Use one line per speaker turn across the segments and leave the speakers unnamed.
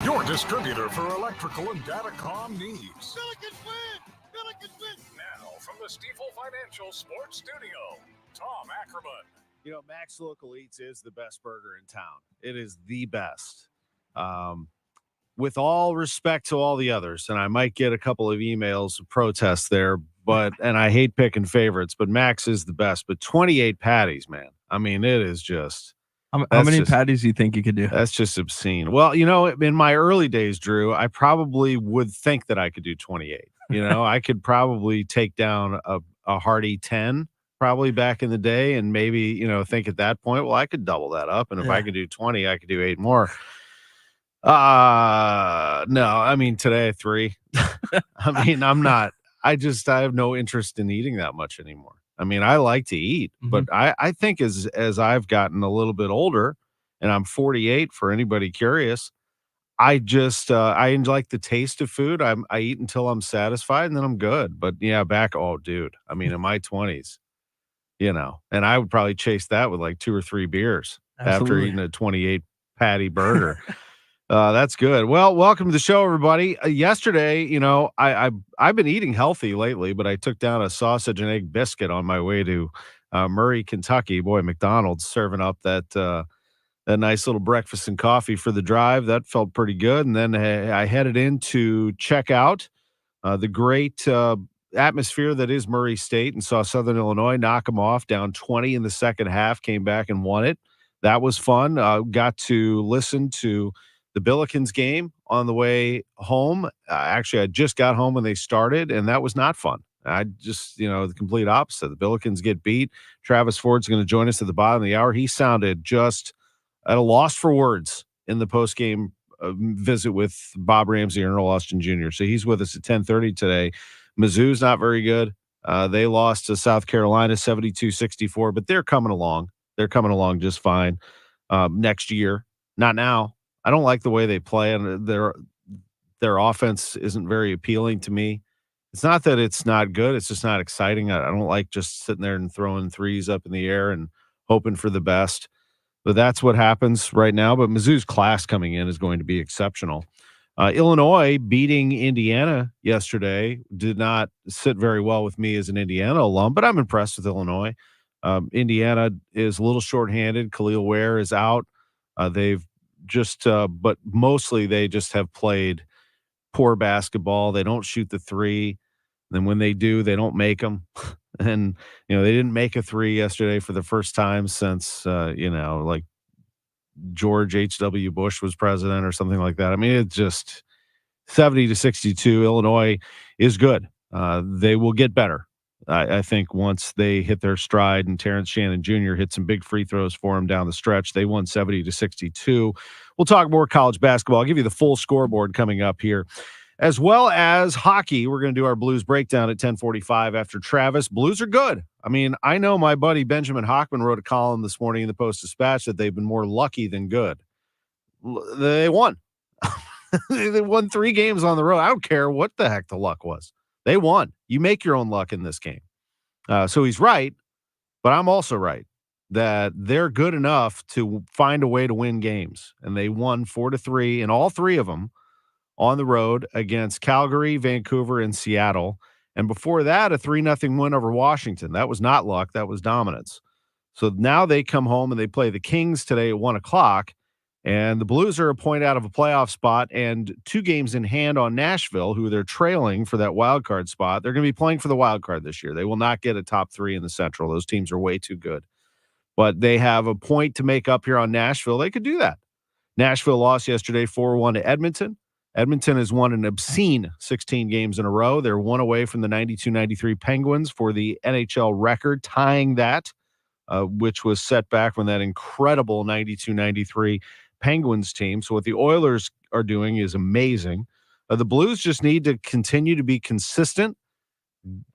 your distributor for electrical and datacom needs.
Billikens win! Billikens win!
Now, from the Stifel Financial Sports Studio, Tom Ackerman.
You know, Max Local Eats is the best burger in town. It is the best. With all respect to all the others, and I might get a couple of emails of protests there, and I hate picking favorites, but Max is the best. But 28 patties, man. I mean, it is just.
How many patties do you think you could do?
That's just obscene. Well, you know, in my early days, Drew, I probably would think that I could do 28. You know, I could probably take down a hearty 10 probably back in the day, and maybe, you know, think at that point, well, I could double that up. And if I could do 20, I could do 8 more. No, I mean, today 3. I mean, I have no interest in eating that much anymore. I mean, I like to eat, but I think as I've gotten a little bit older, and I'm 48 for anybody curious, I just I like the taste of food. I eat until I'm satisfied, and then I'm good. But yeah, dude, I mean, in my 20s, you know, and I would probably chase that with like 2 or 3 beers after eating a 28 patty burger. That's good. Well, welcome to the show, everybody. Yesterday, you know, I've been eating healthy lately, but I took down a sausage and egg biscuit on my way to Murray, Kentucky. Boy, McDonald's serving up that nice little breakfast and coffee for the drive. That felt pretty good. And then I headed in to check out the great atmosphere that is Murray State, and saw Southern Illinois knock them off, down 20 in the second half, came back and won it. That was fun. Got to listen to the Billikens game on the way home. Actually, I just got home when they started, and that was not fun. I just, you know, the complete opposite. The Billikens get beat. Travis Ford's going to join us at the bottom of the hour. He sounded just at a loss for words in the postgame visit with Bob Ramsey and Earl Austin Jr. So he's with us at 10:30 today. Mizzou's not very good. They lost to South Carolina 72-64, but they're coming along. They're coming along just fine next year. Not now. I don't like the way they play, and their offense isn't very appealing to me. It's not that it's not good. It's just not exciting. I don't like just sitting there and throwing threes up in the air and hoping for the best. But that's what happens right now. But Mizzou's class coming in is going to be exceptional. Illinois beating Indiana yesterday did not sit very well with me as an Indiana alum, but I'm impressed with Illinois. Indiana is a little shorthanded. Khalil Ware is out. They've just but mostly they just have played poor basketball. They don't shoot the three. And then when they do, they don't make them. And, you know, they didn't make a three yesterday for the first time since, you know, like George H.W. Bush was president or something like that. I mean, it's just 70-62. Illinois is good. They will get better. I think once they hit their stride and Terrence Shannon Jr. hit some big free throws for them down the stretch, they won 70-62. We'll talk more college basketball. I'll give you the full scoreboard coming up here, as well as hockey. We're going to do our Blues breakdown at 10:45 after Travis. Blues are good. I mean, I know my buddy Benjamin Hockman wrote a column this morning in the Post-Dispatch that they've been more lucky than good. They won. They won 3 games on the road. I don't care what the heck the luck was. They won. You make your own luck in this game. So he's right, but I'm also right that they're good enough to find a way to win games. And they won 4-3 in all 3 of them on the road against Calgary, Vancouver, and Seattle. And before that, a 3-0 win over Washington. That was not luck. That was dominance. So now they come home and they play the Kings today at 1:00. And the Blues are a point out of a playoff spot and 2 games in hand on Nashville, who they're trailing for that wild card spot. They're going to be playing for the wild card this year. They will not get a top 3 in the Central. Those teams are way too good. But they have a point to make up here on Nashville. They could do that. Nashville lost yesterday 4-1 to Edmonton. Edmonton has won an obscene 16 games in a row. They're 1 away from the 92-93 Penguins for the NHL record, tying that, which was set back from that incredible 92-93 Penguins team. So what the Oilers are doing is amazing. The Blues just need to continue to be consistent,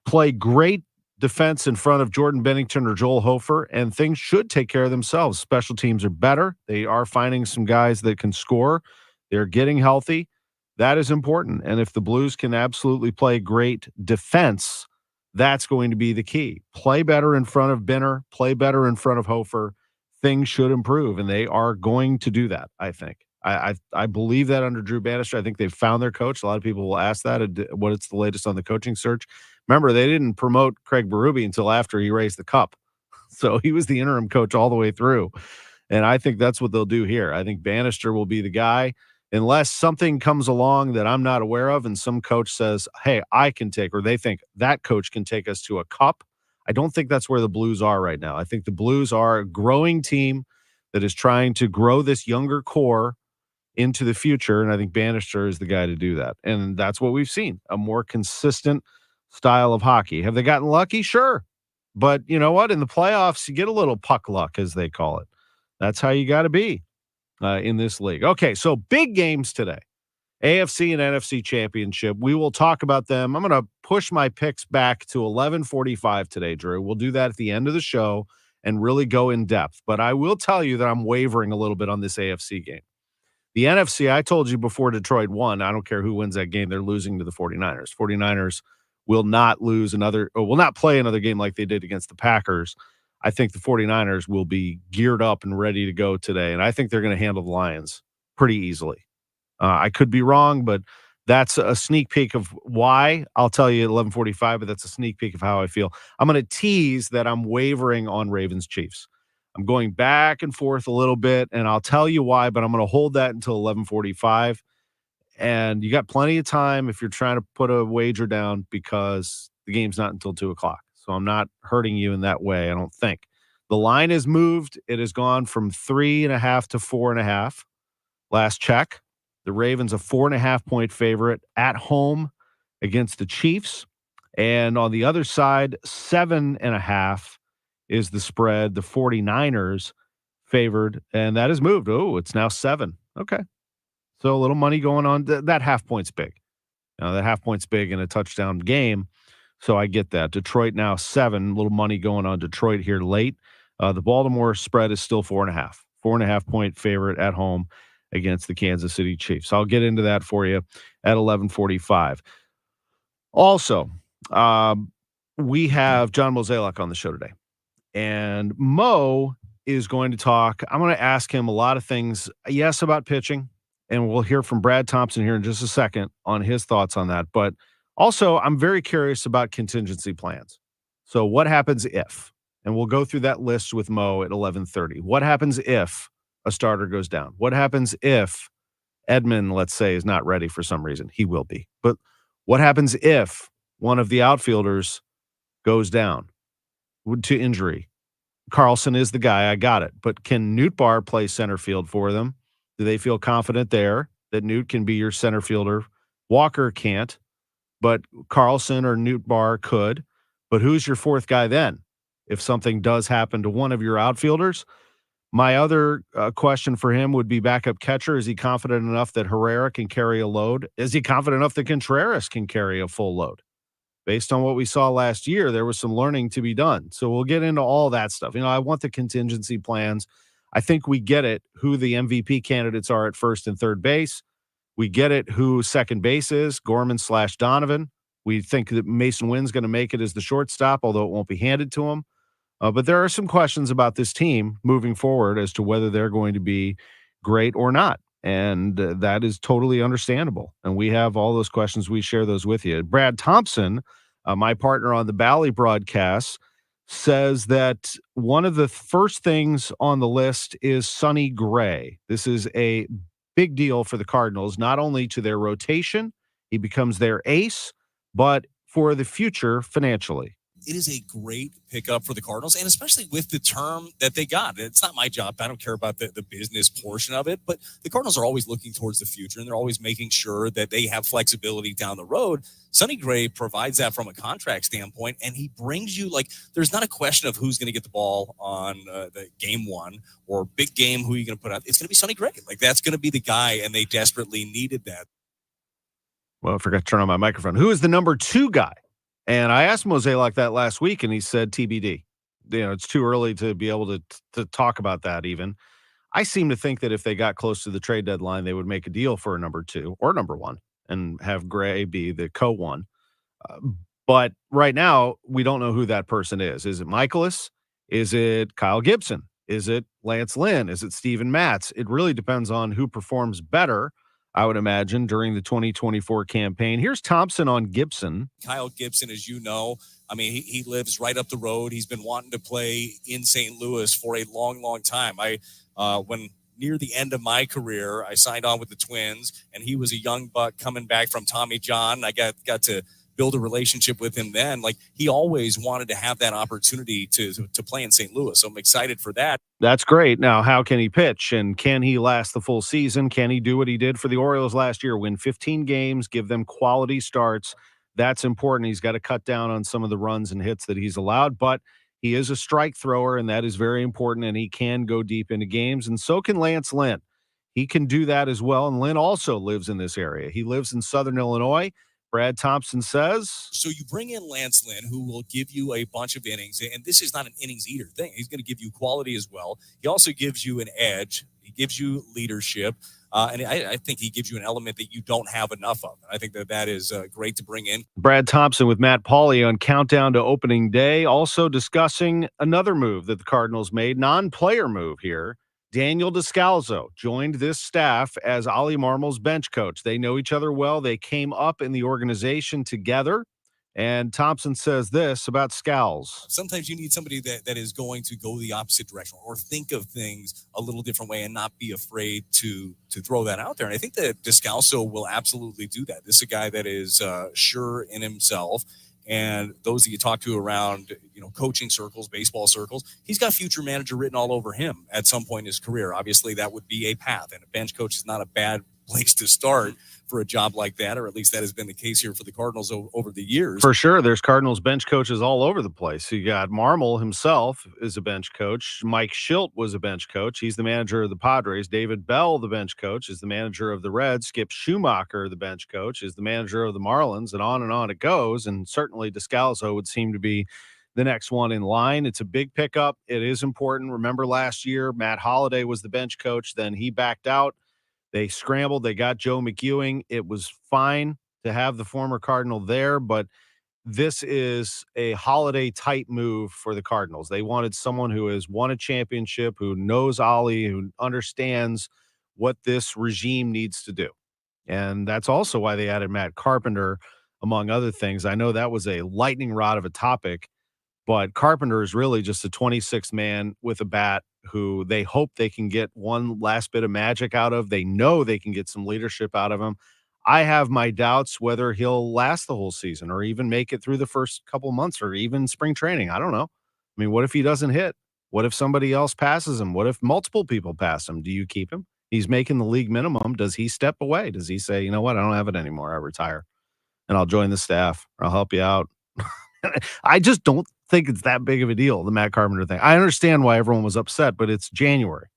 play great defense in front of Jordan Bennington or Joel Hofer, and things should take care of themselves. Special teams are better. They are finding some guys that can score. They're getting healthy. That is important. And if the Blues can absolutely play great defense, that's going to be the key. Play better in front of Benner, play better in front of Hofer. Things should improve, and they are going to do that, I think. I believe that under Drew Bannister. I think they've found their coach. A lot of people will ask that, what it's the latest on the coaching search. Remember, they didn't promote Craig Berube until after he raised the cup. So he was the interim coach all the way through. And I think that's what they'll do here. I think Bannister will be the guy unless something comes along that I'm not aware of and some coach says, hey, I can take, or they think that coach can take us to a cup. I don't think that's where the Blues are right now. I think the Blues are a growing team that is trying to grow this younger core into the future, and I think Bannister is the guy to do that. And that's what we've seen, a more consistent style of hockey. Have they gotten lucky? Sure. But you know what? In the playoffs, you get a little puck luck, as they call it. That's how you got to be in this league. Okay, so big games today. AFC and NFC championship. We will talk about them. I'm going to push my picks back to 11:45 today, Drew. We'll do that at the end of the show and really go in depth. But I will tell you that I'm wavering a little bit on this AFC game. The NFC, I told you before Detroit won, I don't care who wins that game, they're losing to the 49ers. 49ers will not will not play another game like they did against the Packers. I think the 49ers will be geared up and ready to go today, and I think they're going to handle the Lions pretty easily. I could be wrong, but that's a sneak peek of why. I'll tell you at 11:45, but that's a sneak peek of how I feel. I'm going to tease that I'm wavering on Ravens-Chiefs. I'm going back and forth a little bit, and I'll tell you why, but I'm going to hold that until 11:45. And you got plenty of time if you're trying to put a wager down because the game's not until 2 o'clock. So I'm not hurting you in that way, I don't think. The line has moved. It has gone from 3.5 to 4.5. Last check. The Ravens a 4.5-point favorite at home against the Chiefs. And on the other side, 7.5 is the spread. The 49ers favored, and that has moved. Oh, it's now 7. Okay. So a little money going on. That half point's big. That half point's big in a touchdown game. So I get that. Detroit now 7. A little money going on Detroit here late. The Baltimore spread is still 4.5. 4.5-point favorite at home against the Kansas City Chiefs. I'll get into that for you at 11:45. Also, we have John Mozeliak on the show today. And Mo is going to talk. I'm going to ask him a lot of things, yes, about pitching, and we'll hear from Brad Thompson here in just a second on his thoughts on that. But also, I'm very curious about contingency plans. So what happens if? And we'll go through that list with Mo at 11:30. What happens if a starter goes down? What happens if Edman, let's say, is not ready for some reason? He will be. But what happens if one of the outfielders goes down to injury? Carlson is the guy. I got it. But can Nootbaar play center field for them? Do they feel confident there that Newt can be your center fielder? Walker can't, but Carlson or Nootbaar could. But who's your fourth guy then? If something does happen to one of your outfielders, my other question for him would be backup catcher. Is he confident enough that Herrera can carry a load? Is he confident enough that Contreras can carry a full load? Based on what we saw last year, there was some learning to be done. So we'll get into all that stuff. I want the contingency plans. I think we get it who the MVP candidates are at first and third base. We get it who second base is, Gorman/Donovan. We think that Mason Wynn's going to make it as the shortstop, although it won't be handed to him. But there are some questions about this team moving forward as to whether they're going to be great or not. And that is totally understandable. And we have all those questions. We share those with you. Brad Thompson, my partner on the Bally broadcast, says that one of the first things on the list is Sonny Gray. This is a big deal for the Cardinals, not only to their rotation, he becomes their ace, but for the future financially.
It is a great pickup for the Cardinals, and especially with the term that they got. It's not my job. I don't care about the business portion of it, but the Cardinals are always looking towards the future, and they're always making sure that they have flexibility down the road. Sonny Gray provides that from a contract standpoint, and he brings you, there's not a question of who's going to get the ball on the game one or big game, who are you going to put out. It's going to be Sonny Gray. That's going to be the guy, and they desperately needed that.
Well, I forgot to turn on my microphone. Who is the number 2 guy? And I asked Mozeliak that last week, and he said TBD. It's too early to be able to talk about that even. I seem to think that if they got close to the trade deadline, they would make a deal for a number 2 or number 1 and have Gray be the co-1. But right now, we don't know who that person is. Is it Michaelis? Is it Kyle Gibson? Is it Lance Lynn? Is it Steven Matz? It really depends on who performs better, I would imagine, during the 2024 campaign. Here's Thompson on Gibson.
Kyle Gibson, as you know, I mean, he lives right up the road. He's been wanting to play in St. Louis for a long, long time. When near the end of my career, I signed on with the Twins, and he was a young buck coming back from Tommy John. I got to build a relationship with him then. Like, he always wanted to have that opportunity to play in St. Louis. So I'm excited for that.
That's great. Now, how can he pitch, and can he last the full season? Can he do what he did for the Orioles last year, win 15 games, give them quality starts? That's important. He's got to cut down on some of the runs and hits that he's allowed, but he is a strike thrower, and that is very important, and he can go deep into games, and so can Lance Lynn. He can do that as well, and Lynn also lives in this area. He lives in Southern Illinois. Brad Thompson says.
So you bring in Lance Lynn, who will give you a bunch of innings, and this is not an innings eater thing. He's going to give you quality as well. He also gives you an edge. He gives you leadership, and I think he gives you an element that you don't have enough of. I think that is great to bring in.
Brad Thompson with Matt Pauley on Countdown to Opening Day, also discussing another move that the Cardinals made, non-player move here. Daniel Descalso joined this staff as Ollie Marmol's bench coach. They know each other well. They came up in the organization together. And Thompson says this about Scals.
Sometimes you need somebody that is going to go the opposite direction or think of things a little different way and not be afraid to throw that out there. And I think that Descalso will absolutely do that. This is a guy that is sure in himself. And those that you talk to around, coaching circles, baseball circles, he's got future manager written all over him at some point in his career. Obviously, that would be a path, and a bench coach is not a bad place to start for a job like that, or at least that has been the case here for the Cardinals over the years.
For sure. There's Cardinals bench coaches all over the place. You got Marmol himself is a bench coach. Mike Schilt was a bench coach. He's the manager of the Padres. David Bell, the bench coach, is the manager of the Reds. Skip Schumacher, the bench coach, is the manager of the Marlins, and on it goes. And certainly Descalso would seem to be the next one in line. It's a big pickup. It is important. Remember last year, Matt Holliday was the bench coach. Then he backed out. They scrambled. They got Joe McEwing. It was fine to have the former Cardinal there, but this is a Holiday-type move for the Cardinals. They wanted someone who has won a championship, who knows Ollie, who understands what this regime needs to do. And that's also why they added Matt Carpenter, among other things. I know that was a lightning rod of a topic, but Carpenter is really just a 26th man with a bat who they hope they can get one last bit of magic out of. They know they can get some leadership out of him. I have my doubts whether he'll last the whole season or even make it through the first couple months or even spring training. I don't know. I mean, what if he doesn't hit? What if somebody else passes him? What if multiple people pass him? Do you keep him? He's making the league minimum. Does he step away? Does he say, you know what, I don't have it anymore. I retire and I'll join the staff or I'll help you out. I just don't think it's that big of a deal, the Matt Carpenter thing. I understand why everyone was upset, but it's January.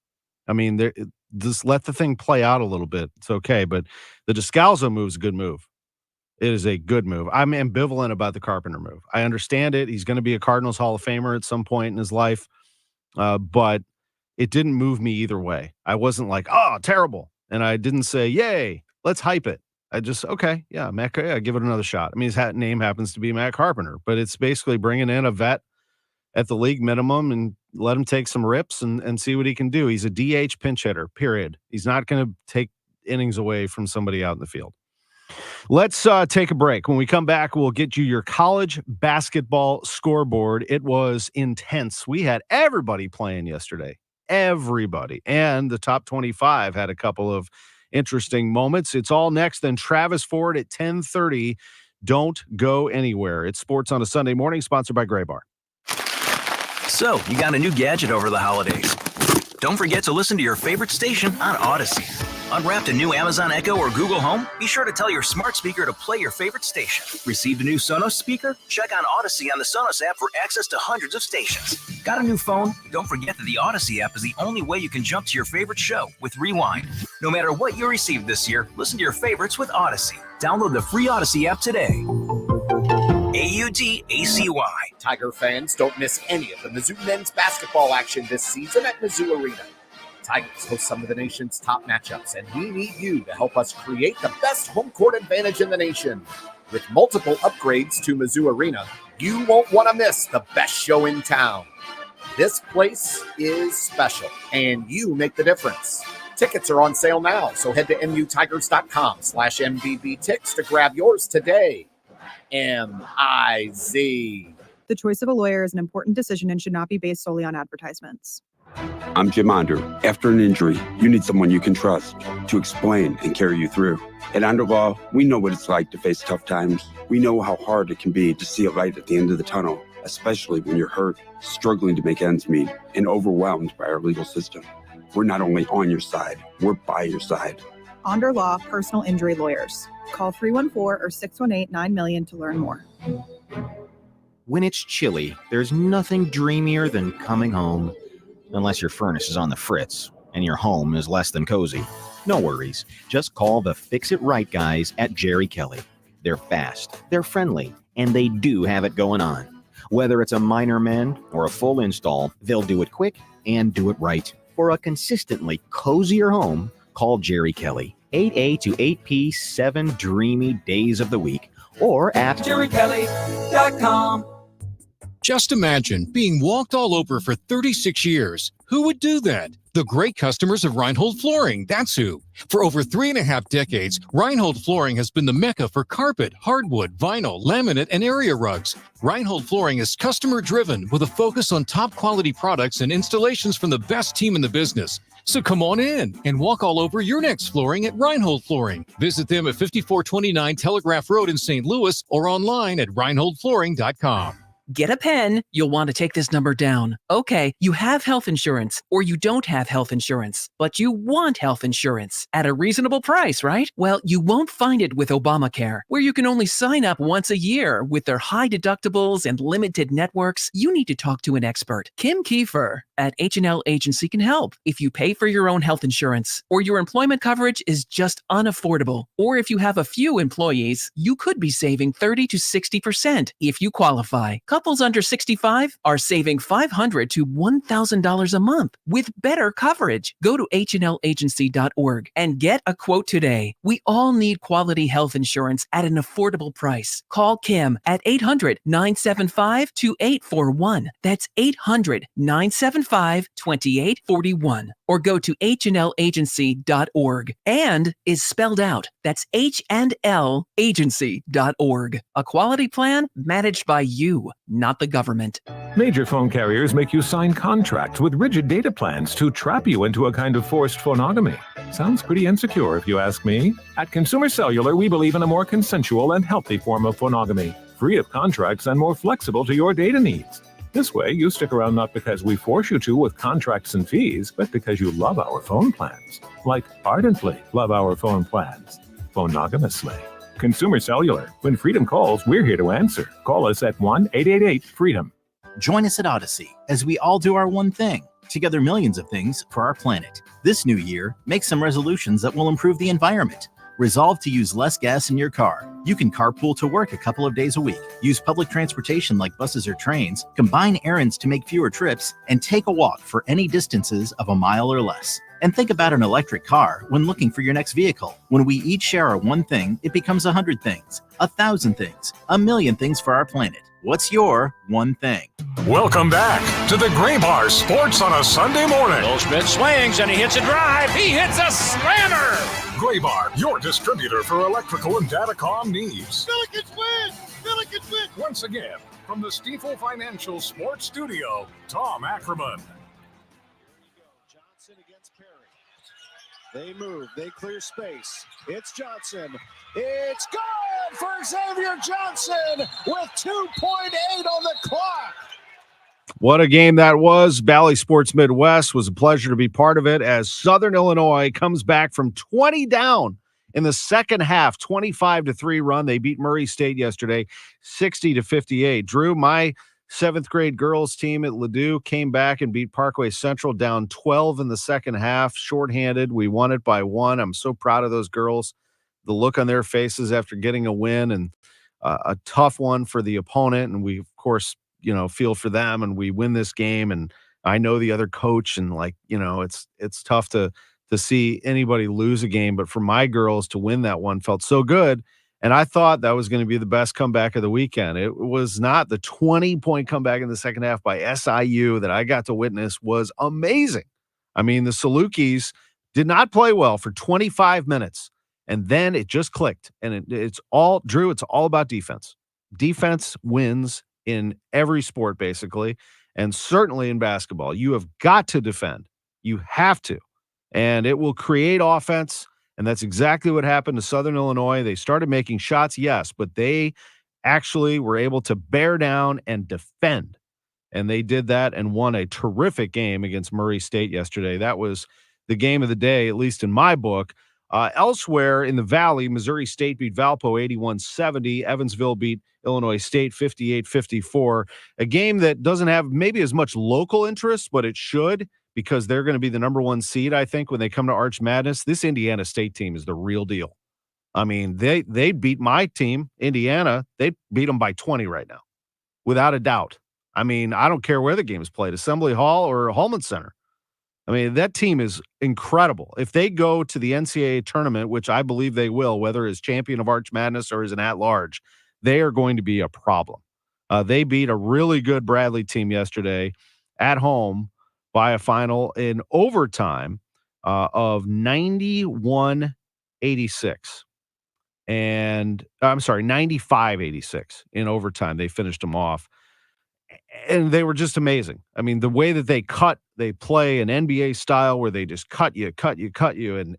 I mean, just let the thing play out a little bit. It's okay, but the Descalso move is a good move. It is a good move. I'm ambivalent about the Carpenter move. I understand it. He's going to be a Cardinals Hall of Famer at some point in his life, but it didn't move me either way. I wasn't like, oh, terrible. And I didn't say, yay, let's hype it. I just, okay, yeah, Matt, yeah, give it another shot. I mean, his name happens to be Matt Carpenter, but it's basically bringing in a vet at the league minimum and let him take some rips and see what he can do. He's a DH pinch hitter, period. He's not going to take innings away from somebody out in the field. Let's take a break. When we come back, we'll get you your college basketball scoreboard. It was intense. We had everybody playing yesterday, everybody. And the top 25 had a couple of interesting moments. It's all next. Then Travis Ford at 10:30. Don't go anywhere. It's Sports on a Sunday Morning, sponsored by Gray Bar.
So, you got a new gadget over the holidays. Don't forget to listen to your favorite station on Odyssey. Unwrapped a new Amazon Echo or Google Home? Be sure to tell your smart speaker to play your favorite station. Received a new Sonos speaker? Check on Odyssey on the Sonos app for access to hundreds of stations. Got a new phone? Don't forget that the Odyssey app is the only way you can jump to your favorite show with Rewind. No matter what you received this year, listen to your favorites with Odyssey. Download the free Odyssey app today. AUDACY.
Tiger fans, don't miss any of the Mizzou men's basketball action this season at Mizzou Arena. Tigers host some of the nation's top matchups, and we need you to help us create the best home court advantage in the nation. With multiple upgrades to Mizzou Arena, you won't want to miss the best show in town. This place is special, and you make the difference. Tickets are on sale now, so head to mutigers.com/MVBTix to grab yours today. MIZ.
The choice of a lawyer is an important decision and should not be based solely on advertisements.
I'm Jim Onder. After an injury, you need someone you can trust to explain and carry you through. At Underlaw, we know what it's like to face tough times. We know how hard it can be to see a light at the end of the tunnel, especially when you're hurt, struggling to make ends meet, and overwhelmed by our legal system. We're not only on your side, we're by your side.
Onder Law Personal Injury Lawyers. Call 314 or 618-9000 to learn more.
When it's chilly, there's nothing dreamier than coming home. Unless your furnace is on the fritz and your home is less than cozy. No worries. Just call the Fix-It-Right guys at Jerry Kelly. They're fast, they're friendly, and they do have it going on. Whether it's a minor mend or a full install, they'll do it quick and do it right. For a consistently cozier home, call Jerry Kelly. 8A to 8P 7 dreamy days of the week or at jerrykelly.com.
Just imagine being walked all over for 36 years. Who would do that? The great customers of Reinhold Flooring, that's who. For over 3.5 decades, Reinhold Flooring has been the mecca for carpet, hardwood, vinyl, laminate, and area rugs. Reinhold Flooring is customer-driven with a focus on top-quality products and installations from the best team in the business. So come on in and walk all over your next flooring at Reinhold Flooring. Visit them at 5429 Telegraph Road in St. Louis or online at reinholdflooring.com.
Get a pen. You'll want to take this number down. Okay, you have health insurance or you don't have health insurance, but you want health insurance at a reasonable price, right? Well, you won't find it with Obamacare, where you can only sign up once a year with their high deductibles and limited networks. You need to talk to an expert. Kim Kiefer at H&L Agency can help if you pay for your own health insurance or your employment coverage is just unaffordable. Or if you have a few employees, you could be saving 30 to 60% if you qualify. Couples under 65 are saving $500 to $1,000 a month with better coverage. Go to hnlagency.org and get a quote today. We all need quality health insurance at an affordable price. Call Kim at 800-975-2841. That's 800-975-2841. Or go to hnlagency.org. And is spelled out. That's hnlagency.org. A quality plan managed by you, not the government.
Major phone carriers make you sign contracts with rigid data plans to trap you into a kind of forced phonogamy. Sounds pretty insecure if you ask me. At Consumer Cellular, we believe in a more consensual and healthy form of phonogamy, free of contracts and more flexible to your data needs. This way, you stick around not because we force you to with contracts and fees, but because you love our phone plans. Like ardently love our phone plans. Phonogamously. Consumer Cellular. When freedom calls, we're here to answer. Call us at 1-888-FREEDOM.
Join us at Odyssey as we all do our one thing. Together millions of things for our planet. This new year, make some resolutions that will improve the environment. Resolve to use less gas in your car. You can carpool to work a couple of days a week, use public transportation like buses or trains, combine errands to make fewer trips, and take a walk for any distances of a mile or less. And think about an electric car when looking for your next vehicle. When we each share our one thing, it becomes 100 things, 1,000 things, 1,000,000 things for our planet. What's your one thing?
Welcome back to the Gray Bar Sports on a Sunday morning.
Goldschmidt swings and he hits a drive. He hits a slammer.
Gray Bar, your distributor for electrical and datacom needs.
Billikens win! Billikens win!
Once again, from the Stifel Financial Sports Studio, Tom Ackerman.
Johnson against Perry. They move. They clear space. It's Johnson. It's good for Xavier Johnson with 2.8 on the clock.
What a game that was. Valley Sports Midwest was a pleasure to be part of it as Southern Illinois comes back from 20 down in the second half, 25-3 run. They beat Murray State yesterday, 60-58. Drew, my 7th grade girls team at Ladue came back and beat Parkway Central down 12 in the second half, shorthanded. We won it by 1. I'm so proud of those girls. The look on their faces after getting a win and a tough one for the opponent. And we, of course, feel for them and we win this game. And I know the other coach and it's tough to see anybody lose a game, but for my girls to win that one felt so good. And I thought that was going to be the best comeback of the weekend. It was not. The 20-point comeback in the second half by SIU that I got to witness was amazing. I mean, the Salukis did not play well for 25 minutes, and then it just clicked. And it's all, Drew, it's all about defense. Defense wins in every sport, basically, and certainly in basketball. You have got to defend. You have to. And it will create offense. And that's exactly what happened to Southern Illinois. They started making shots, yes, but they actually were able to bear down and defend. And they did that and won a terrific game against Murray State yesterday. That was the game of the day, at least in my book. Elsewhere in the Valley, Missouri State beat Valpo 81-70. Evansville beat Illinois State 58-54. A game that doesn't have maybe as much local interest, but it should, because they're going to be the number one seed, I think, when they come to Arch Madness. This Indiana State team is the real deal. I mean, they beat my team, Indiana. They beat them by 20 right now, without a doubt. I mean, I don't care where the game is played, Assembly Hall or Holman Center. I mean, that team is incredible. If they go to the NCAA tournament, which I believe they will, whether as champion of Arch Madness or as an at-large, they are going to be a problem. They beat a really good Bradley team yesterday at home by a final in overtime of 91-86. And I'm sorry, 95-86 in overtime. They finished them off. And they were just amazing. I mean, the way that they play an NBA style where they just cut you,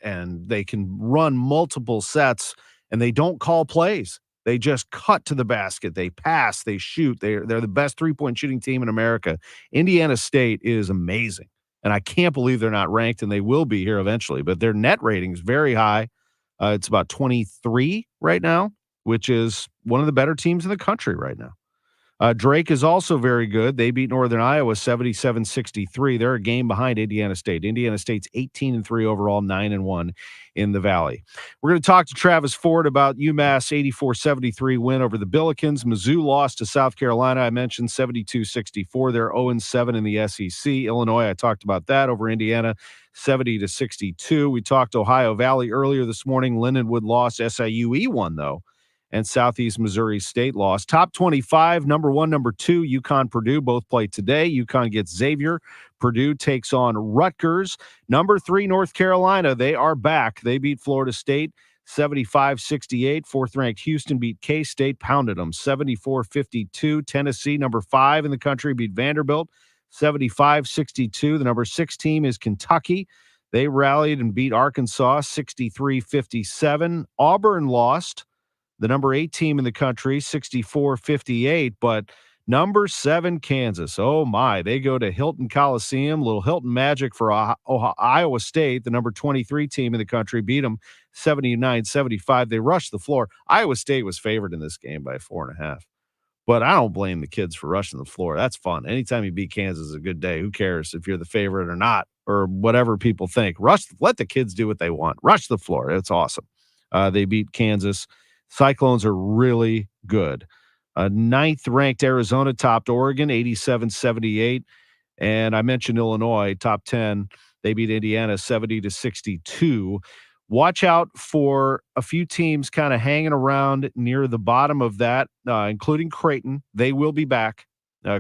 and they can run multiple sets, and they don't call plays. They just cut to the basket. They pass, they shoot. They're the best three-point shooting team in America. Indiana State is amazing, and I can't believe they're not ranked, and they will be here eventually. But their net rating is very high. It's about 23 right now, which is one of the better teams in the country right now. Drake is also very good. They beat Northern Iowa 77-63. They're a game behind Indiana State. Indiana State's 18-3 overall, 9-1 in the Valley. We're going to talk to Travis Ford about UMass 84-73 win over the Billikens. Mizzou lost to South Carolina. I mentioned 72-64. They're 0-7 in the SEC. Illinois, I talked about that over Indiana, 70-62. We talked Ohio Valley earlier this morning. Lindenwood lost. SIUE won, though. And Southeast Missouri State lost. Top 25, number 1, number 2, UConn, Purdue, both play today. UConn gets Xavier. Purdue takes on Rutgers. Number 3, North Carolina, they are back. They beat Florida State 75-68. Fourth-ranked Houston beat K-State, pounded them 74-52. Tennessee, number 5 in the country, beat Vanderbilt 75-62. The number 6 team is Kentucky. They rallied and beat Arkansas 63-57. Auburn lost. The number 8 team in the country, 64-58, but number 7, Kansas, oh my, they go to Hilton Coliseum, little Hilton magic for Iowa State. The number 23 team in the country beat them 79-75. They rushed the floor. Iowa State was favored in this game by 4.5, but I don't blame the kids for rushing the floor. That's fun. Anytime you beat Kansas is a good day. Who cares if you're the favorite or not, or whatever people think. Let the kids do what they want. Rush the floor. It's awesome. They beat Kansas. Cyclones are really good. 9th-ranked Arizona topped Oregon, 87-78. And I mentioned Illinois, top 10. They beat Indiana 70-62. Watch out for a few teams kind of hanging around near the bottom of that, including Creighton. They will be back.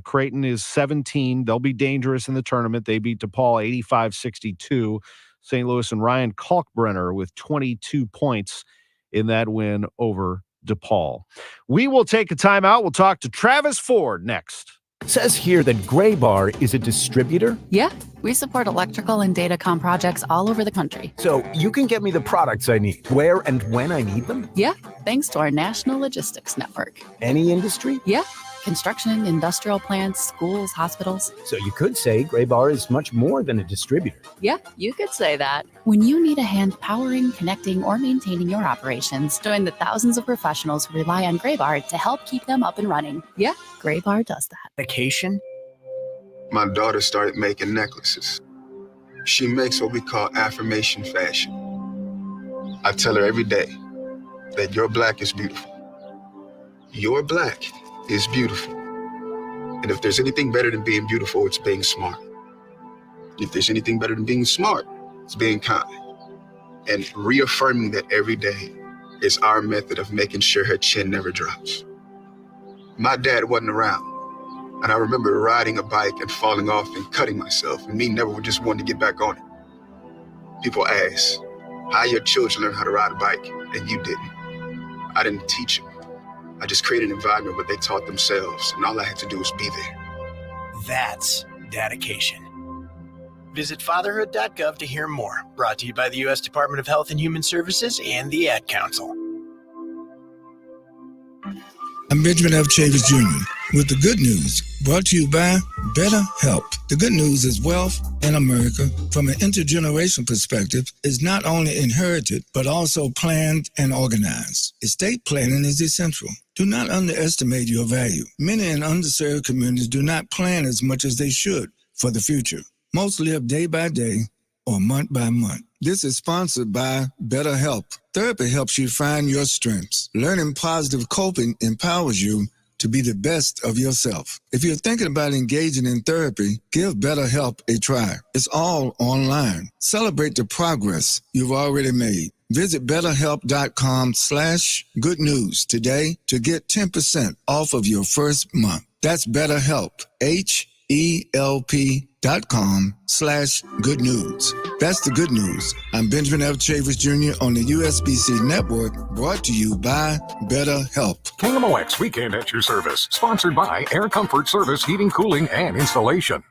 Creighton is 17. They'll be dangerous in the tournament. They beat DePaul 85-62. St. Louis and Ryan Kalkbrenner with 22 points in that win over DePaul. We will take a timeout. We'll talk to Travis Ford next.
It says here that Gray Bar is a distributor.
Yeah, we support electrical and datacom projects all over the country.
So you can get me the products I need, where and when I need them?
Yeah, thanks to our national logistics network.
Any industry?
Yeah, construction, industrial plants, schools, hospitals.
So you could say Gray Bar is much more than a distributor.
Yeah, you could say that. When you need a hand powering, connecting, or maintaining your operations, join the thousands of professionals who rely on Gray Bar to help keep them up and running. Yeah, Gray Bar does that.
Vacation?
My daughter started making necklaces. She makes what we call affirmation fashion. I tell her every day that your black is beautiful. Your black is beautiful. And if there's anything better than being beautiful, it's being smart. If there's anything better than being smart, it's being kind. And reaffirming that every day is our method of making sure her chin never drops. My dad wasn't around, and I remember riding a bike and falling off and cutting myself, and me never just wanting to get back on it. People ask, how your children learn how to ride a bike, and you didn't. I didn't teach them. I just created an environment where they taught themselves, and all I had to do was be there.
That's dedication. Visit fatherhood.gov to hear more. Brought to you by the U.S. Department of Health and Human Services and the Ad Council.
I'm Benjamin F. Chavis Jr. with the good news, brought to you by BetterHelp. The good news is wealth in America, from an intergenerational perspective, is not only inherited, but also planned and organized. Estate planning is essential. Do not underestimate your value. Many in underserved communities do not plan as much as they should for the future. Most live day by day or month by month. This is sponsored by BetterHelp. Therapy helps you find your strengths. Learning positive coping empowers you to be the best of yourself. If you're thinking about engaging in therapy, give BetterHelp a try. It's all online. Celebrate the progress you've already made. Visit BetterHelp.com/good news today to get 10% off of your first month. That's BetterHelp, HELP.com/good news. That's the good news. I'm Benjamin F. Chavis Jr. on the USBC Network, brought to you by BetterHelp.
KMOX Weekend at your service, sponsored by Air Comfort Service Heating, Cooling, and Installation.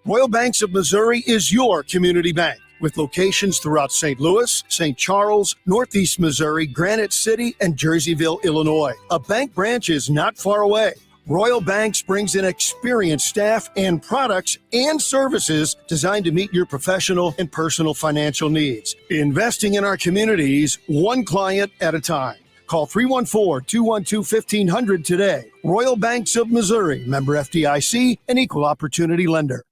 Royal Banks of Missouri is your community bank, with locations throughout St. Louis, St. Charles, Northeast Missouri, Granite City, and Jerseyville, Illinois. A bank branch is not far away. Royal Banks brings in experienced staff and products and services designed to meet your professional and personal financial needs. Investing in our communities, one client at a time. Call 314-212-1500 today. Royal Banks of Missouri, member FDIC, and equal opportunity lender.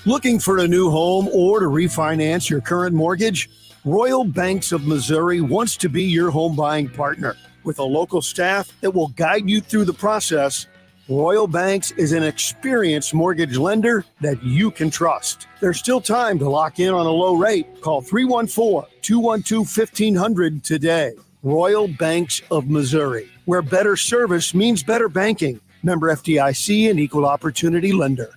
Looking for a new home or to refinance your current mortgage? Royal Banks of Missouri wants to be your home buying partner. With a local staff that will guide you through the process, Royal Banks is an experienced mortgage lender that you can trust. There's still time to lock in on a low rate. Call 314-212-1500 today. Royal Banks of Missouri, where better service means better banking. Member FDIC and equal opportunity lender.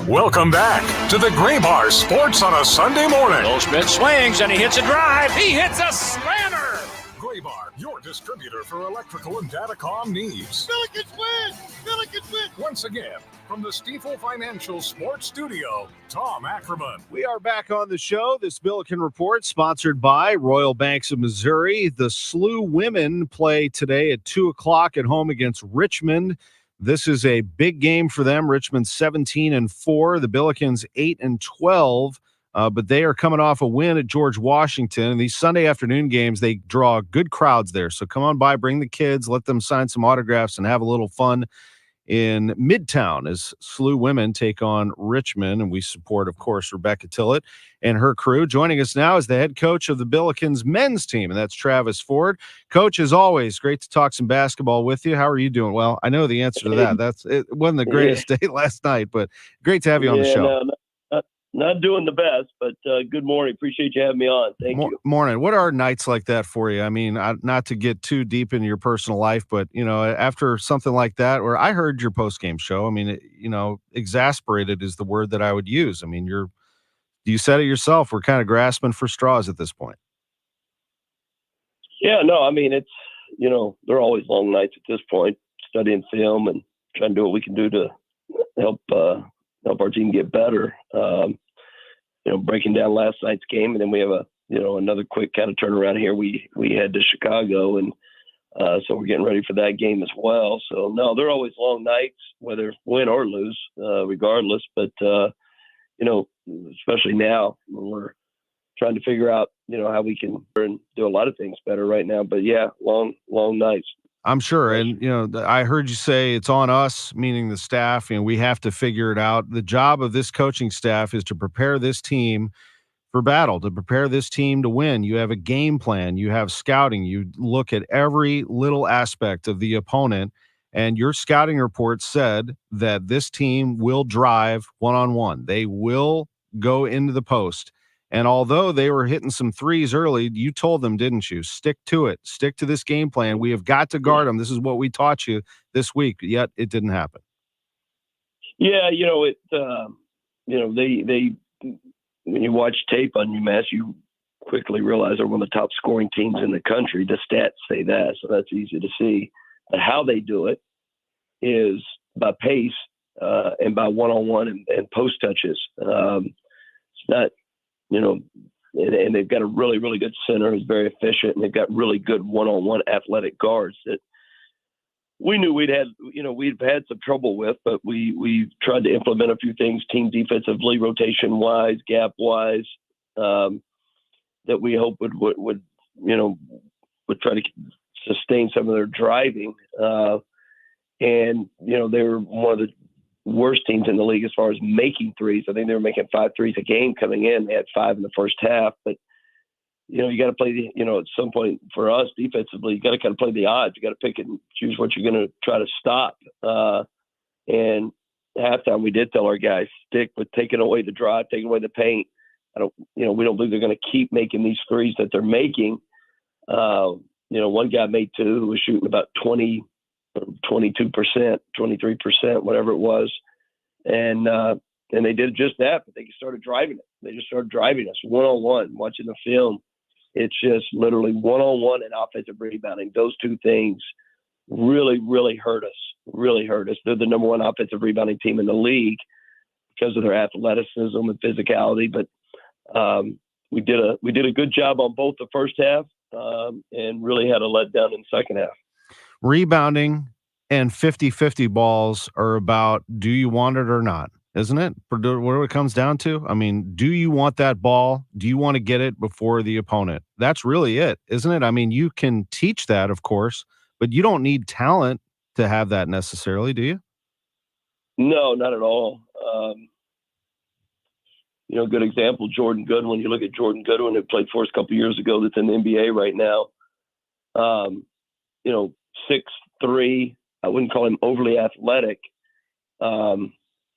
Welcome back to the Gray Bar Sports on a Sunday morning.
Goldschmidt swings and he hits a drive. He hits a slammer.
Gray Bar, your distributor for electrical and datacom needs.
Billikens win! Billikens win!
Once again, from the Stifel Financial Sports Studio, Tom Ackerman.
We are back on the show. This Billiken Report, sponsored by Royal Banks of Missouri. The SLU women play today at 2 o'clock at home against Richmond. This is a big game for them. Richmond 17-4, the Billikens 8-12, but they are coming off a win at George Washington. And these Sunday afternoon games, they draw good crowds there. So come on by, bring the kids, let them sign some autographs, and have a little fun in Midtown as SLU women take on Richmond. And we support, of course, Rebecca Tillett and her crew. Joining us now is the head coach of the Billikens men's team, and that's Travis Ford. Coach, as always, great to talk some basketball with you. How are you doing? Well, I know the answer to that. It wasn't the greatest day last night, but great to have you on the show.
Not doing the best, but good morning. Appreciate you having me on. Thank you.
Morning. What are nights like that for you? I mean, not to get too deep into your personal life, but, after something like that, where I heard your post-game show, I mean, exasperated is the word that I would use. I mean, you said it yourself. We're kind of grasping for straws at this point.
Yeah, no, I mean, it's, they're always long nights at this point, studying film and trying to do what we can do to help our team get better. Breaking down last night's game, and then we have another quick kind of turnaround here. We head to Chicago, and so we're getting ready for that game as well. So no, they're always long nights, whether win or lose, regardless. But especially now when we're trying to figure out how we can do a lot of things better right now. But yeah, long nights.
I'm sure. And, I heard you say it's on us, meaning the staff, we have to figure it out. The job of this coaching staff is to prepare this team for battle, to prepare this team to win. You have a game plan, you have scouting, you look at every little aspect of the opponent, and your scouting report said that this team will drive one-on-one. They will go into the post And although they were hitting some threes early, you told them, didn't you? Stick to it. Stick to this game plan. We have got to guard them. This is what we taught you this week. Yet it didn't happen.
Yeah, they when you watch tape on UMass, you quickly realize they're one of the top scoring teams in the country. The stats say that, so that's easy to see. But how they do it is by pace and by one-on-one and post touches. It's not, and they've got a really, really good center who's very efficient, and they've got really good one-on-one athletic guards that we knew we'd had some trouble with, but we tried to implement a few things, team defensively, rotation-wise, gap-wise, that we hope would try to sustain some of their driving. And they were one of the worst teams in the league as far as making threes. I think they were making 5 threes a game coming in. They had 5 in the first half, but you got to play at some point for us defensively, you got to kind of play the odds. You got to pick and choose what you're going to try to stop. And at halftime, we did tell our guys, stick with taking away the drive, taking away the paint. We don't believe they're going to keep making these threes that they're making. One guy made 2 who was shooting about 22%, 23%, whatever it was. And they did just that, but they started driving it. They just started driving us one-on-one, watching the film. It's just literally one-on-one and offensive rebounding. Those 2 things really, really hurt us, They're the number 1 offensive rebounding team in the league because of their athleticism and physicality. But we did a good job on both the first half and really had a letdown in the second half.
Rebounding and 50-50 balls are about, do you want it or not? Isn't it? What it comes down to? I mean, do you want that ball? Do you want to get it before the opponent? That's really it, isn't it? I mean, you can teach that, of course, but you don't need talent to have that necessarily, do you?
No, not at all. Good example, Jordan Goodwin. You look at Jordan Goodwin, who played for us a couple years ago, that's in the NBA right now. 6'3". I wouldn't call him overly athletic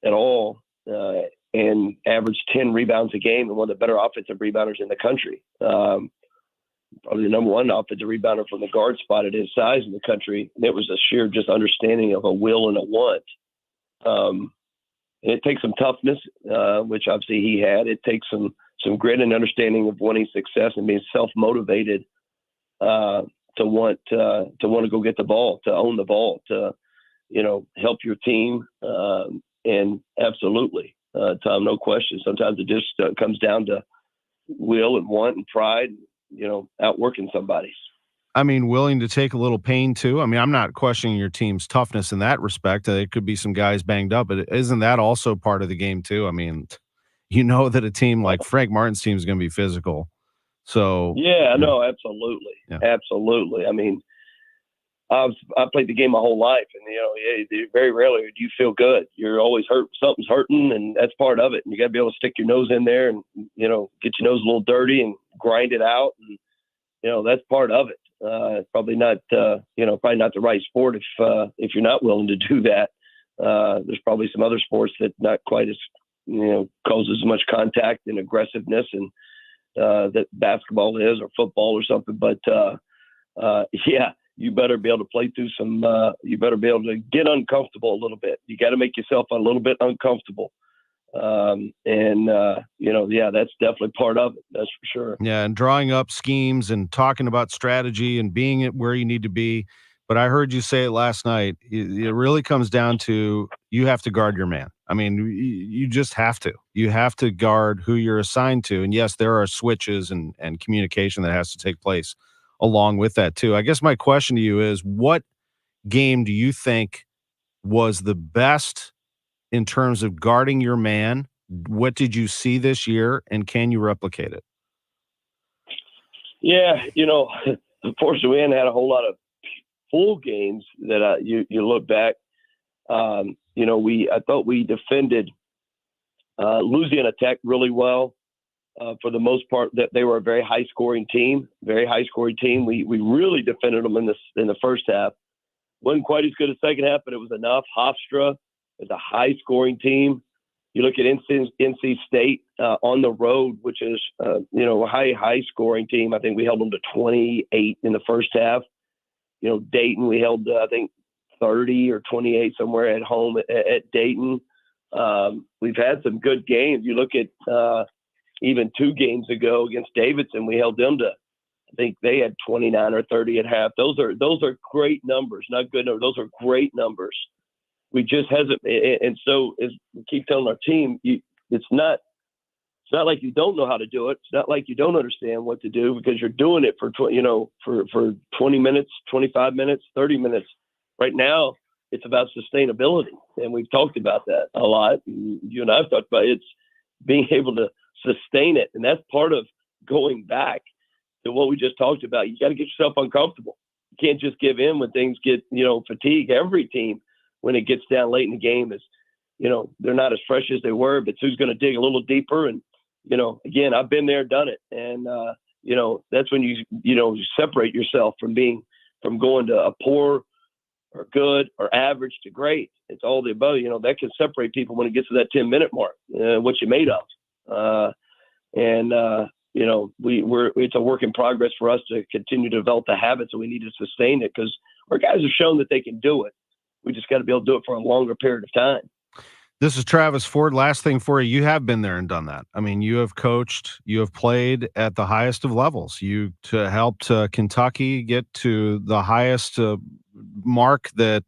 at all, and averaged 10 rebounds a game and one of the better offensive rebounders in the country. Probably the number 1 offensive rebounder from the guard spot at his size in the country. And it was a sheer just understanding of a will and a want. And it takes some toughness, which obviously he had. It takes some grit and understanding of wanting success and being self-motivated to want to go get the ball, to own the ball, to help your team. And absolutely, Tom, no question. Sometimes it just comes down to will and want and pride, outworking somebody.
I mean, willing to take a little pain too. I mean, I'm not questioning your team's toughness in that respect. It could be some guys banged up, but isn't that also part of the game too? I mean, that a team like Frank Martin's team is going to be physical. So
yeah, no, absolutely. Yeah. Absolutely. I mean, I played the game my whole life, and very rarely do you feel good. You're always hurt. Something's hurting, and that's part of it. And you got to be able to stick your nose in there and get your nose a little dirty and grind it out, and that's part of it. Probably not the right sport if you're not willing to do that. There's probably some other sports that not quite as causes as much contact and aggressiveness and that basketball is, or football or something. But yeah. You better be able to play through you better be able to get uncomfortable a little bit. You got to make yourself a little bit uncomfortable. That's definitely part of it. That's for sure.
Yeah. And drawing up schemes and talking about strategy and being it where you need to be. But I heard you say it last night. It really comes down to, you have to guard your man. I mean, you just have to. You have to guard who you're assigned to. And yes, there are switches and communication that has to take place along with that too. I guess my question to you is, what game do you think was the best in terms of guarding your man? What did you see this year, and can you replicate it?
Yeah, unfortunately, we hadn't had a whole lot of full games that you look back. I thought we defended Louisiana Tech really well. For the most part, that they were a very high scoring team. We really defended them in the first half. Wasn't quite as good as second half, but it was enough. Hofstra is a high scoring team. You look at NC State on the road, which is, a high scoring team. I think we held them to 28 in the first half. Dayton, we held, I think, 30 or 28 somewhere at home at Dayton. We've had some good games. You look at even 2 games ago against Davidson, we held them to, I think they had 29 or 30 at half. Those are great numbers, not good numbers. Those are great numbers. We just hasn't, and so as we keep telling our team, it's not like you don't know how to do it. It's not like you don't understand what to do, because you're doing it for 20 minutes, 25 minutes, 30 minutes. Right now, it's about sustainability, and we've talked about that a lot. You and I've talked about it. It's being able to sustain it, and that's part of going back to what we just talked about. You got to get yourself uncomfortable. You can't just give in when things get fatigue. Every team, when it gets down late in the game, is they're not as fresh as they were, but who's going to dig a little deeper? And again, I've been there, done it, and that's when you separate yourself from going to a poor or good or average to great. It's all the above. That can separate people when it gets to that 10-minute mark. What you made of, it's a work in progress for us to continue to develop the habits, and we need to sustain it, because our guys have shown that they can do it. We just got to be able to do it for a longer period of time.
This is Travis Ford. Last thing for you. You have been there and done that. I mean, you have coached, you have played at the highest of levels. You helped Kentucky get to the highest mark that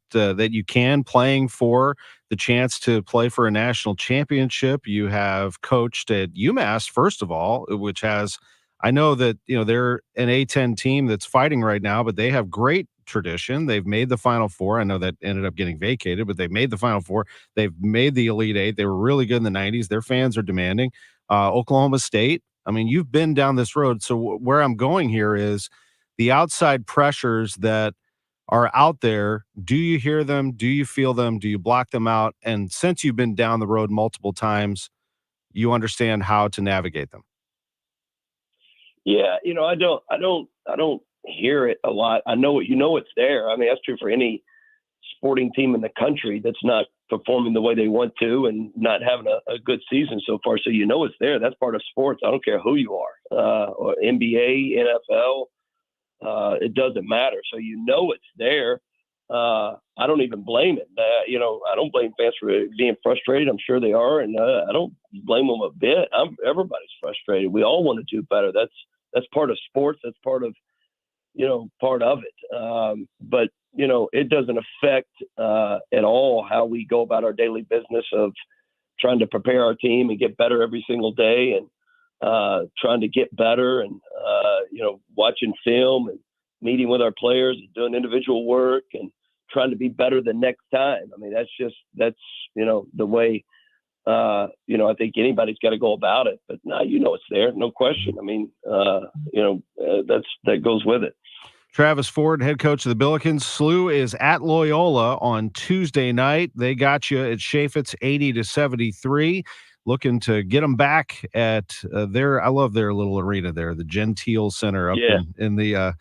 you can, playing for the chance to play for a national championship. You have coached at UMass, first of all, which has, I know that, they're an A-10 team that's fighting right now, but they have great tradition. They've made the Final Four. I know that ended up getting vacated, but they've made the Final Four. They've made the Elite Eight. They were really good in the 90s. Their fans are demanding. Oklahoma State. I mean, you've been down this road. So where I'm going here is the outside pressures that are out there. Do you hear them? Do you feel them? Do you block them out? And since you've been down the road multiple times, you understand how to navigate them.
Yeah, I don't hear it a lot. I know it's there. I mean, that's true for any sporting team in the country that's not performing the way they want to and not having a good season so far. So it's there. That's part of sports. I don't care who you are, or NBA, NFL. It doesn't matter. So it's there. I don't even blame it. I don't blame fans for being frustrated. I'm sure they are, and I don't blame them a bit. Everybody's frustrated. We all want to do better. That's part of sports. That's part of it. But it doesn't affect at all how we go about our daily business of trying to prepare our team and get better every single day, and trying to get better, and watching film and meeting with our players and doing individual work and trying to be better the next time. I mean, that's the way I think anybody's got to go about it. But now it's there, no question. I mean, that goes with it.
Travis Ford, head coach of the Billikens. SLU is at Loyola on Tuesday night. They got you at Chaffetz 80-73. Looking to get them back at I love their little arena there, the Gentile Center up in the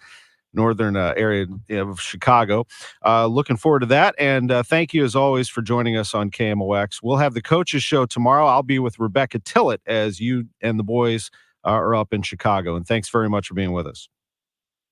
northern area of Chicago. Looking forward to that. And thank you, as always, for joining us on KMOX. We'll have the coaches show tomorrow. I'll be with Rebecca Tillett as you and the boys are up in Chicago. And thanks very much for being with us.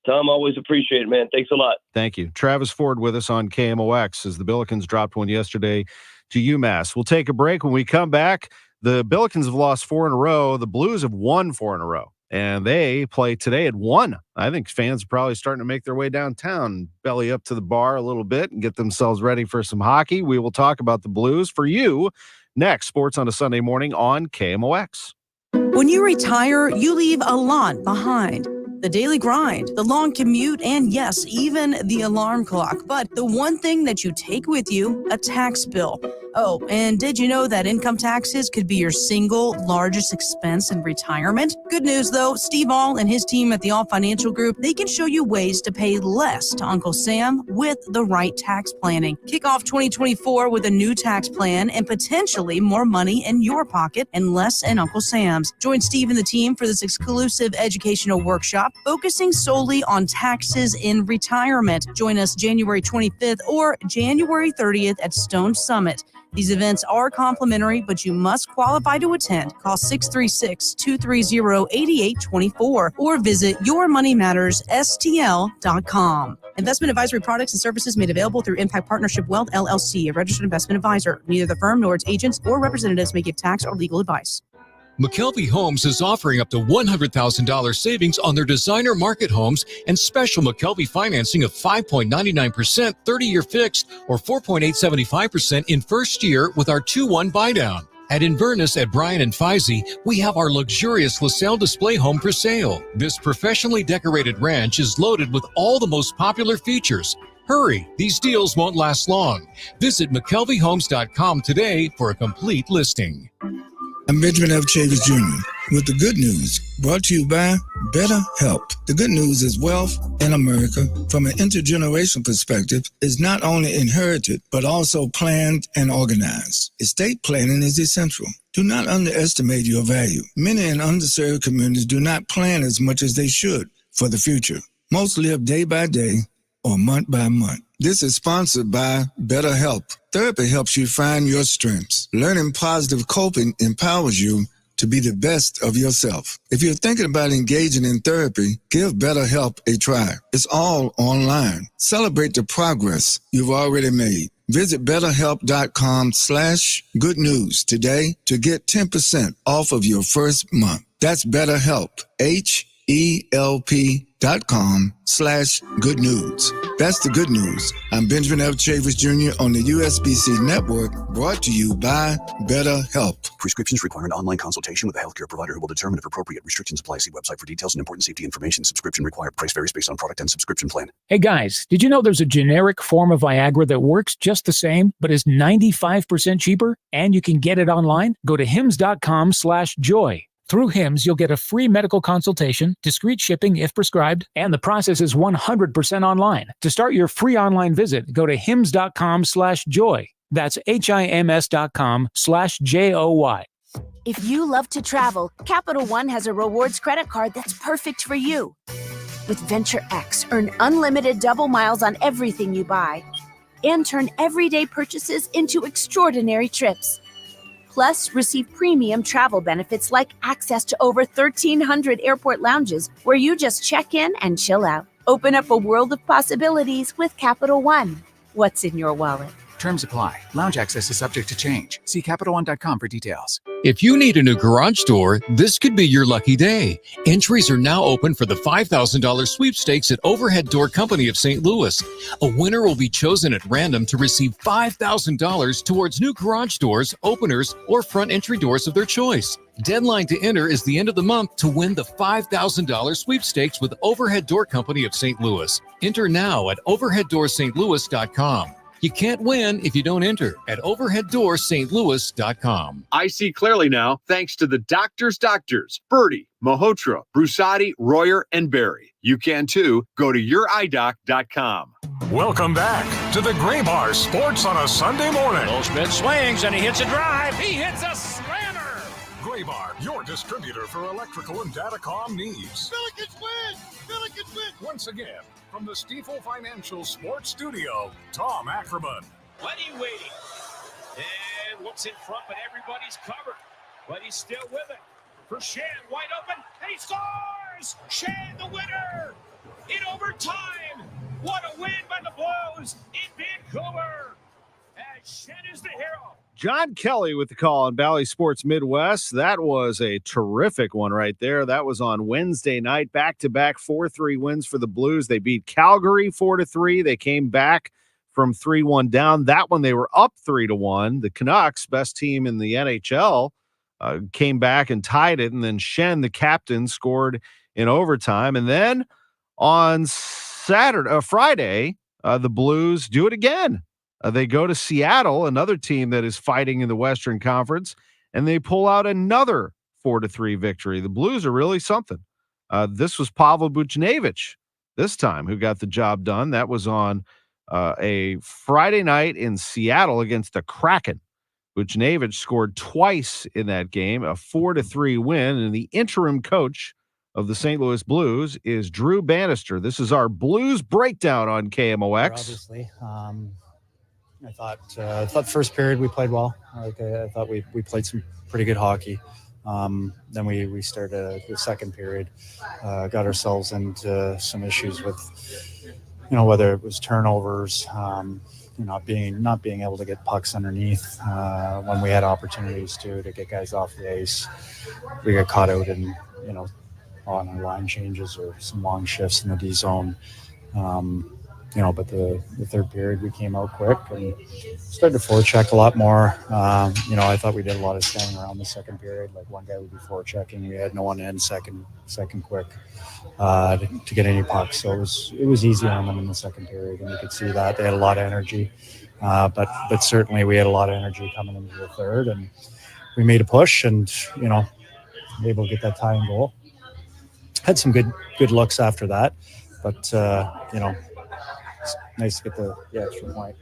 Tom, always appreciate it, man. Thanks a lot.
Thank you. Travis Ford with us on KMOX as the Billikens dropped one yesterday to UMass. We'll take a break. When we come back, the Billikens have lost 4 in a row. The Blues have won 4 in a row, and they play today at 1. I think fans are probably starting to make their way downtown, belly up to the bar a little bit, and get themselves ready for some hockey. We will talk about the Blues for you next. Sports on a Sunday morning on KMOX.
When you retire, you leave a lot behind. The daily grind, the long commute, and yes, even the alarm clock. But the one thing that you take with you, a tax bill. Oh, and did you know that income taxes could be your single largest expense in retirement? Good news, though. Steve All and his team at the All Financial Group, they can show you ways to pay less to Uncle Sam with the right tax planning. Kick off 2024 with a new tax plan and potentially more money in your pocket and less in Uncle Sam's. Join Steve and the team for this exclusive educational workshop focusing solely on taxes in retirement. Join us January 25th or January 30th at Stone Summit. These events are complimentary, but you must qualify to attend. Call 636-230-8824 or visit yourmoneymattersstl.com. Investment advisory products and services made available through Impact Partnership Wealth, LLC, a registered investment advisor. Neither the firm nor its agents or representatives may give tax or legal advice.
McKelvey Homes is offering up to $100,000 savings on their designer market homes and special McKelvey financing of 5.99%, 30-year fixed, or 4.875% in first year with our 2-1 buydown. At Inverness at Bryan and Feisey, we have our luxurious LaSalle display home for sale. This professionally decorated ranch is loaded with all the most popular features. Hurry, these deals won't last long. Visit McKelveyHomes.com today for a complete listing.
I'm Benjamin F. Chavis Jr. with the good news, brought to you by BetterHelp. The good news is wealth in America, from an intergenerational perspective, is not only inherited, but also planned and organized. Estate planning is essential. Do not underestimate your value. Many in underserved communities do not plan as much as they should for the future. Most live day by day or month by month. This is sponsored by BetterHelp. Therapy helps you find your strengths. Learning positive coping empowers you to be the best of yourself. If you're thinking about engaging in therapy, give BetterHelp a try. It's all online. Celebrate the progress you've already made. Visit BetterHelp.com/good news today to get 10% off of your first month. That's BetterHelp, HELP.com/good news. That's the good news. I'm Benjamin F. Chavis Jr. on the USBC Network, brought to you by BetterHelp.
Prescriptions require an online consultation with a healthcare provider who will determine if appropriate. Restrictions apply. See website for details and important safety information. Subscription required. Price varies based on product and subscription plan.
Hey guys, did you know there's a generic form of Viagra that works just the same, but is 95% cheaper? And you can get it online? Go to hims.com/joy. Through HIMS, you'll get a free medical consultation, discreet shipping if prescribed, and the process is 100% online. To start your free online visit, go to hims.com/joy. That's HIMS.com/JOY.
If you love to travel, Capital One has a rewards credit card that's perfect for you. With Venture X, earn unlimited double miles on everything you buy and turn everyday purchases into extraordinary trips. Plus, receive premium travel benefits like access to over 1,300 airport lounges where you just check in and chill out. Open up a world of possibilities with Capital One. What's in your wallet?
Terms apply. Lounge access is subject to change. See CapitalOne.com for details.
If you need a new garage door, this could be your lucky day. Entries are now open for the $5,000 sweepstakes at Overhead Door Company of St. Louis. A winner will be chosen at random to receive $5,000 towards new garage doors, openers, or front entry doors of their choice. Deadline to enter is the end of the month to win the $5,000 sweepstakes with Overhead Door Company of St. Louis. Enter now at overheaddoorsstlouis.com. You can't win if you don't enter at overheaddoorsstlouis.com.
I see clearly now, thanks to the doctors, Birdie, Mahotra, Brusati, Royer, and Barry. You can too. Go to yourEyeDoc.com.
Welcome back to the Gray Bar Sports on a Sunday morning.
Goldschmidt swings and he hits a drive. He hits a slammer.
Gray Bar, your distributor for electrical and datacom needs.
Billikens win! Billikens win!
Once again, from the Stifel Financial Sports Studio, Tom Ackerman.
Plenty waiting. And looks in front, but everybody's covered. But he's still with it. For Shan, wide open, and he scores! Shan, the winner! In overtime! What a win by the Blues in Vancouver! And Shan is the hero.
John Kelly with the call on Valley Sports Midwest. That was a terrific one right there. That was on Wednesday night. Back-to-back 4-3 wins for the Blues. They beat Calgary 4-3. They came back from 3-1 down. That one they were up 3-1. The Canucks, best team in the NHL, came back and tied it. And then Shen, the captain, scored in overtime. And then on Friday, the Blues do it again. They go to Seattle, another team that is fighting in the Western Conference, and they pull out another 4-3 victory. The Blues are really something. This was Pavel Buchnevich this time who got the job done. That was on a Friday night in Seattle against the Kraken. Buchnevich scored twice in that game, a 4-3 win, and the interim coach of the St. Louis Blues is Drew Bannister. This is our Blues breakdown on KMOX.
Obviously,
I thought first period we played well. I thought we played some pretty good hockey. Then we started the second period, got ourselves into some issues with, whether it was turnovers, not being able to get pucks underneath when we had opportunities to get guys off the ice. We got caught out in, on our line changes or some long shifts in the D zone. But the third period we came out quick and started to forecheck a lot more. I thought we did a lot of standing around the second period. Like one guy would be forechecking, we had no one in second quick to get any pucks. So it was easy on them in the second period, and you could see that they had a lot of energy. But certainly we had a lot of energy coming into the third, and we made a push and able to get that tying goal. Had some good looks after that, but it's nice to get the extra point.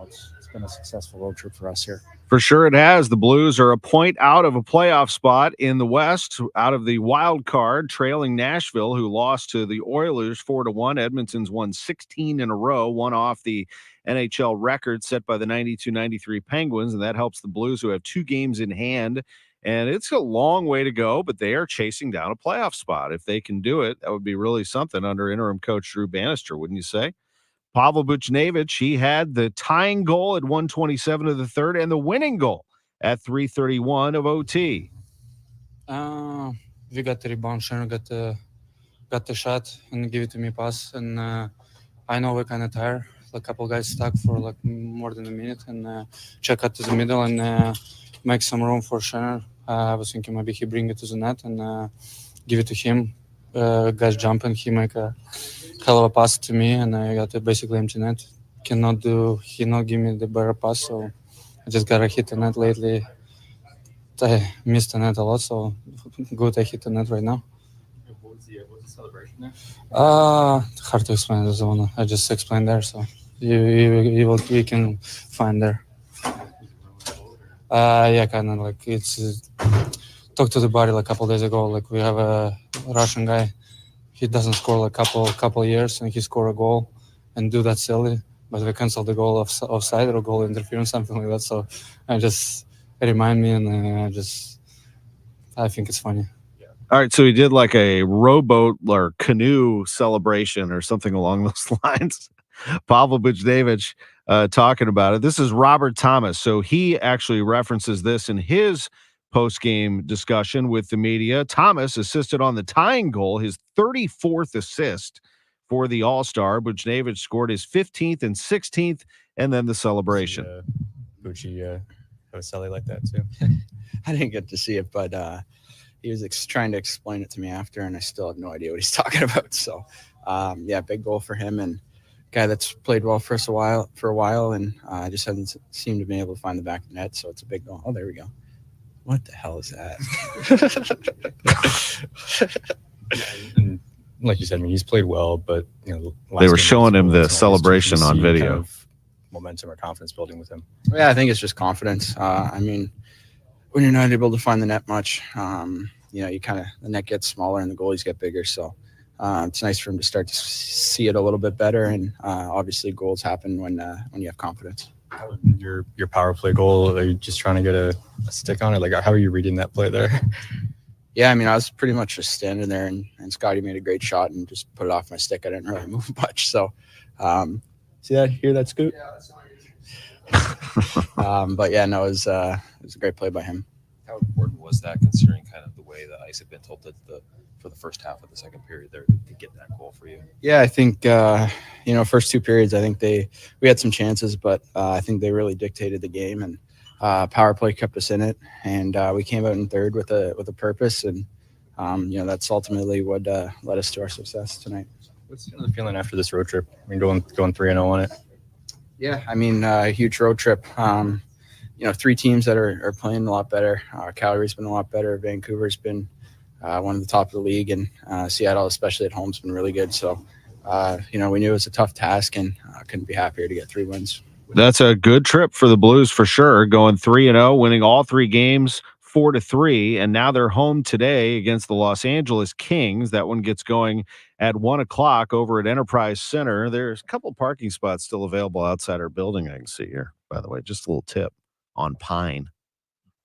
It's been a successful road trip for us here.
For sure it has. The Blues are a point out of a playoff spot in the West, out of the wild card, trailing Nashville, who lost to the Oilers 4-1. Edmonton's won 16 in a row, one off the NHL record set by the 92-93 Penguins, and that helps the Blues, who have 2 games in hand. And it's a long way to go, but they are chasing down a playoff spot. If they can do it, that would be really something under interim coach Drew Bannister, wouldn't you say? Pavel Buchnevich, he had the tying goal at 1:27 of the third and the winning goal at 3:31 of OT.
We got the rebound, Sharon got the shot and give it to me pass. And I know we're kind of tired. A couple guys stuck for like more than a minute and check out to the middle and make some room for Shannon. I was thinking maybe he bring it to the net and give it to him. Guys jumping, he make a hell of a pass to me, and I got a basically empty net. He not give me the better pass, so I just gotta hit the net lately. I missed the net a lot, so good I hit the net right now.
What was the celebration there?
Hard to explain. There's one I just explained there, so you can find there. Kind of like it's talked to the body like a couple days ago. Like we have a Russian guy, he doesn't score like couple years, and he score a goal and do that silly, but we cancel the goal of offside or goal interference, something like that. So it remind me, and I think it's funny.
All right, so he did like a rowboat or canoe celebration or something along those lines. Pavel Buchnevich talking about it. This is Robert Thomas. So he actually references this in his post-game discussion with the media. Thomas assisted on the tying goal, his 34th assist for the All-Star. Buchnevich scored his 15th and 16th, and then the celebration.
Bucci have a celly like that too.
I didn't get to see it, but he was trying to explain it to me after, and I still have no idea what he's talking about. So, big goal for him, and guy that's played well for us for a while, and just hasn't seemed to be able to find the back of the net. So it's a big goal. Oh, there we go. What the hell is that?
And like you said, I mean, he's played well, but
they were showing him the celebration on video.
Kind of momentum or confidence building with him.
Yeah, I think it's just confidence. I mean, when you're not able to find the net much, you kind of the net gets smaller and the goalies get bigger. So it's nice for him to start to see it a little bit better. And obviously, goals happen when you have confidence.
Your power play goal, are you just trying to get a stick on it? Like, how are you reading that play there?
Yeah, I mean, I was pretty much just standing there, and Scotty made a great shot and just put it off my stick. I didn't really move much. So, see that? Hear that scoot? Yeah, that's not but yeah, no, it was a great play by him.
How important was that, considering kind of the way the ice had been tilted for the first half of the second period there to get that goal for you?
Yeah, I think first 2 periods, I think we had some chances, but I think they really dictated the game, and power play kept us in it, and we came out in third with a purpose, and that's ultimately what led us to our success tonight.
What's the feeling after this road trip? I mean, going 3-0 on it.
Yeah, I mean, a huge road trip. 3 teams that are playing a lot better. Calgary's been a lot better. Vancouver's been one of the top of the league, and Seattle, especially at home, has been really good. So, we knew it was a tough task, and couldn't be happier to get 3 wins.
That's a good trip for the Blues for sure. Going 3-0, winning all 3 games, 4-3, and now they're home today against the Los Angeles Kings. That one gets going at 1 o'clock over at Enterprise Center. There's a couple parking spots still available outside our building. I can see here, by the way. Just a little tip on Pine,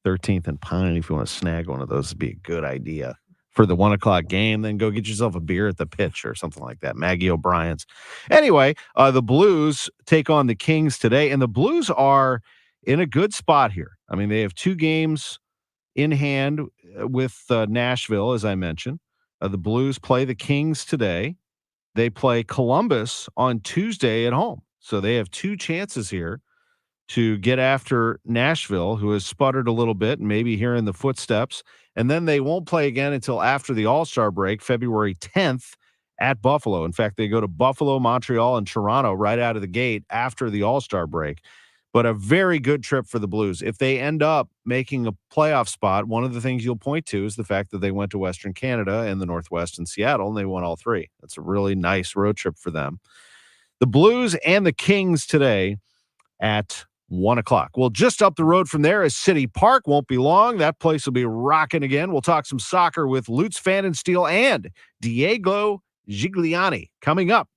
13th and Pine. If you want to snag one of those, would be a good idea for the 1 o'clock game. Then go get yourself a beer at the Pitch or something like that. Maggie O'Brien's. Anyway, the Blues take on the Kings today, and the Blues are in a good spot here. I mean, they have 2 games in hand with Nashville, as I mentioned. The Blues play the Kings today. They play Columbus on Tuesday at home. So they have 2 chances here to get after Nashville, who has sputtered a little bit and maybe here in the footsteps. And then they won't play again until after the All-Star break, February 10th at Buffalo. In fact, they go to Buffalo, Montreal, and Toronto right out of the gate after the All-Star break. But a very good trip for the Blues. If they end up making a playoff spot, one of the things you'll point to is the fact that they went to Western Canada and the Northwest and Seattle, and they won all 3. That's a really nice road trip for them. The Blues and the Kings today at 1 o'clock. Well, just up the road from there is City Park. Won't be long. That place will be rocking again. We'll talk some soccer with Lutz Pfannenstiel and Diego Gigliani coming up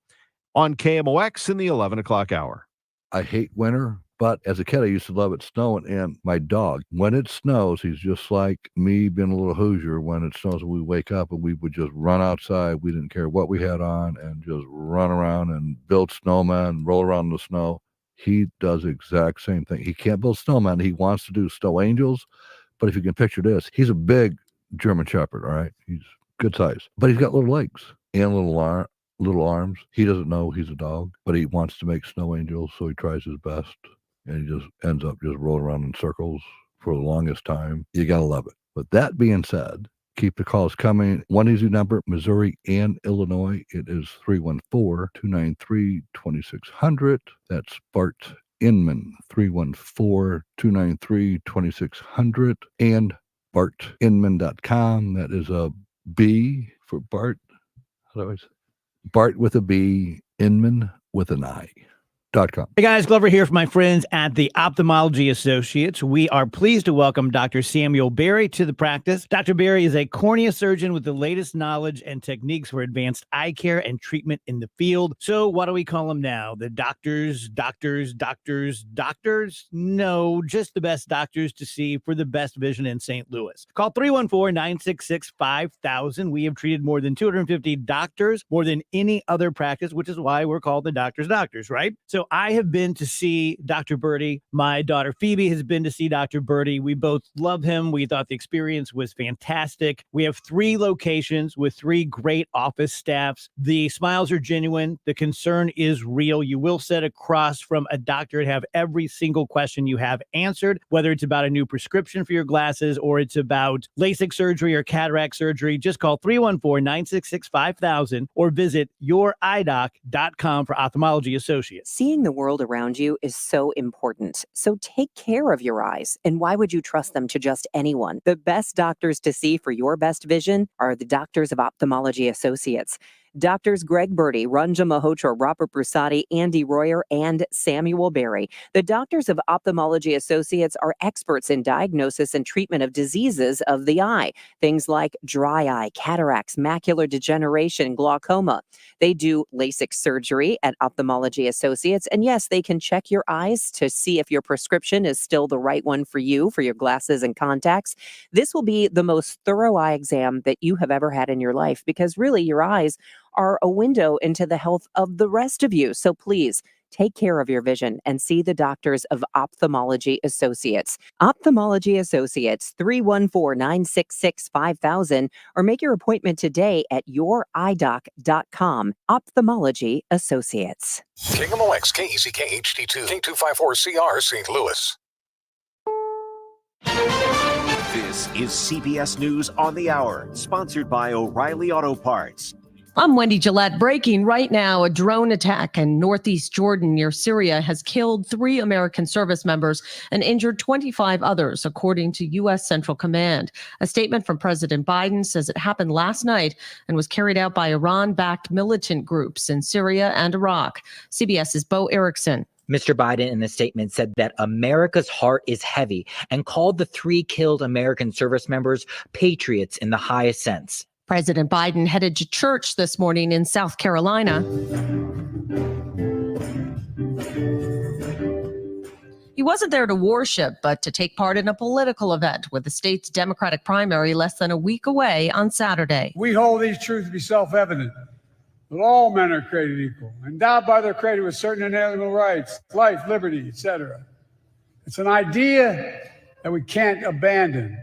on KMOX in the 11 o'clock hour.
I hate winter, but as a kid, I used to love it snowing. And my dog, when it snows, he's just like me being a little Hoosier. When it snows, we wake up and we would just run outside. We didn't care what we had on and just run around and build snowmen, roll around in the snow. He does the exact same thing. He can't build snowmen. He wants to do snow angels. But if you can picture this, he's a big German Shepherd, all right? He's good size. But he's got little legs and little arms. He doesn't know he's a dog, but he wants to make snow angels, so he tries his best. And he just ends up just rolling around in circles for the longest time. You got to love it. But that being said, keep the calls coming. One easy number, Missouri and Illinois. It is 314-293-2600. That's Bart Inman, 314-293-2600. And BartInman.com. That is a B for Bart. How do I say? Bart with a B, Inman with an I.
Hey guys, Glover here from my friends at the Ophthalmology Associates. We are pleased to welcome Dr. Samuel Berry to the practice. Dr. Berry is a cornea surgeon with the latest knowledge and techniques for advanced eye care and treatment in the field. So what do we call them now? The doctors? No, just the best doctors to see for the best vision in St. Louis. Call 314-966-5000. We have treated more than 250 doctors, more than any other practice, which is why we're called the doctors, right? So I have been to see Dr. Birdie. My daughter Phoebe has been to see Dr. Birdie. We both love him. We thought the experience was fantastic. We have 3 locations with 3 great office staffs. The smiles are genuine. The concern is real. You will sit across from a doctor and have every single question you have answered, whether it's about a new prescription for your glasses or it's about LASIK surgery or cataract surgery. Just call 314-966-5000 or visit yourEyeDoc.com for Ophthalmology Associates.
Seeing the world around you is so important. So take care of your eyes. And why would you trust them to just anyone? The best doctors to see for your best vision are the Doctors of Ophthalmology Associates. Doctors Greg Birdie, Ranjan Malhotra, Robert Brusati, Andy Royer, and Samuel Berry. The Doctors of Ophthalmology Associates are experts in diagnosis and treatment of diseases of the eye, things like dry eye, cataracts, macular degeneration, glaucoma. They do LASIK surgery at Ophthalmology Associates, and yes, they can check your eyes to see if your prescription is still the right one for you, for your glasses and contacts. This will be the most thorough eye exam that you have ever had in your life, because really your eyes are a window into the health of the rest of you. So please take care of your vision and see the Doctors of Ophthalmology Associates. Ophthalmology Associates, 314-966-5000, or make your appointment today at yourEyeDoc.com. Ophthalmology Associates.
KMOX, KECK HD2, K254CR, St. Louis.
This is CBS News on the Hour, sponsored by O'Reilly Auto Parts.
I'm Wendy Gillette. Breaking right now, a drone attack in northeast Jordan near Syria has killed 3 American service members and injured 25 others, according to U.S. Central Command. A statement from President Biden says it happened last night and was carried out by Iran-backed militant groups in Syria and Iraq. CBS's Bo Erickson.
Mr. Biden in the statement said that America's heart is heavy and called the 3 killed American service members patriots in the highest sense.
President Biden headed to church this morning in South Carolina. He wasn't there to worship, but to take part in a political event with the state's Democratic primary less than a week away on Saturday.
We hold these truths to be self-evident, that all men are created equal, endowed by their Creator with certain inalienable rights, life, liberty, etc. It's an idea that we can't abandon,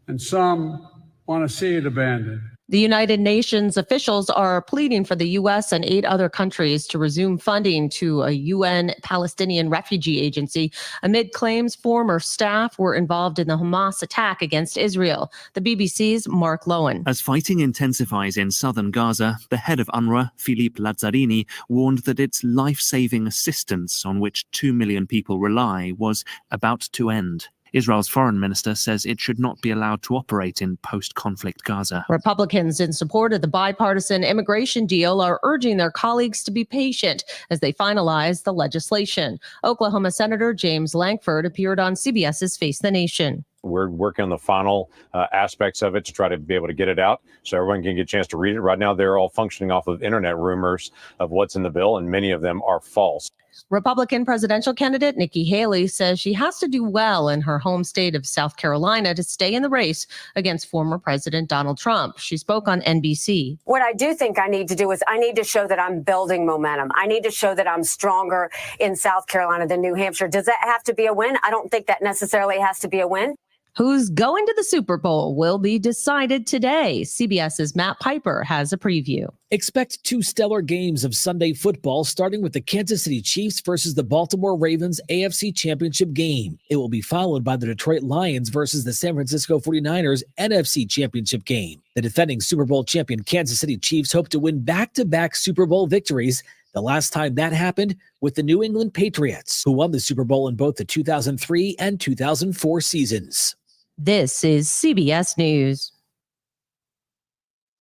and some want to see it abandoned.
The United Nations officials are pleading for the U.S. and 8 other countries to resume funding to a UN Palestinian refugee agency amid claims former staff were involved in the Hamas attack against Israel. The BBC's Mark Lowen.
As fighting intensifies in southern Gaza, the head of UNRWA, Philippe Lazzarini, warned that its life-saving assistance, on which 2 million people rely, was about to end. Israel's foreign minister says it should not be allowed to operate in post-conflict Gaza.
Republicans in support of the bipartisan immigration deal are urging their colleagues to be patient as they finalize the legislation. Oklahoma Senator James Lankford appeared on CBS's Face the Nation.
We're working on the final aspects of it to try to be able to get it out so everyone can get a chance to read it. Right now, they're all functioning off of internet rumors of what's in the bill, and many of them are false.
Republican presidential candidate Nikki Haley says she has to do well in her home state of South Carolina to stay in the race against former President Donald Trump. She spoke on NBC.
What I do think I need to do is I need to show that I'm building momentum. I need to show that I'm stronger in South Carolina than New Hampshire. Does that have to be a win? I don't think that necessarily has to be a win.
Who's going to the Super Bowl will be decided today. CBS's Matt Piper has a preview.
Expect 2 stellar games of Sunday football, starting with the Kansas City Chiefs versus the Baltimore Ravens AFC Championship game. It will be followed by the Detroit Lions versus the San Francisco 49ers NFC Championship game. The defending Super Bowl champion Kansas City Chiefs hope to win back-to-back Super Bowl victories. The last time that happened with the New England Patriots, who won the Super Bowl in both the 2003 and 2004 seasons.
This is CBS News.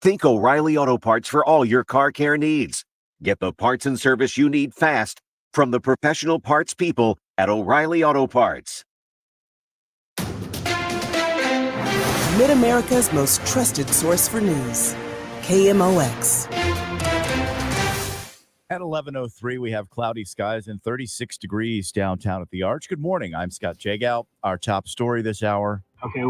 Think O'Reilly Auto Parts for all your car care needs. Get the parts and service you need fast from the professional parts people at O'Reilly Auto Parts.
Mid-America's most trusted source for news. KMOX.
At 11:03, we have cloudy skies and 36 degrees downtown at the Arch. Good morning. I'm Scott Jagow. Our top story this hour.
Okay.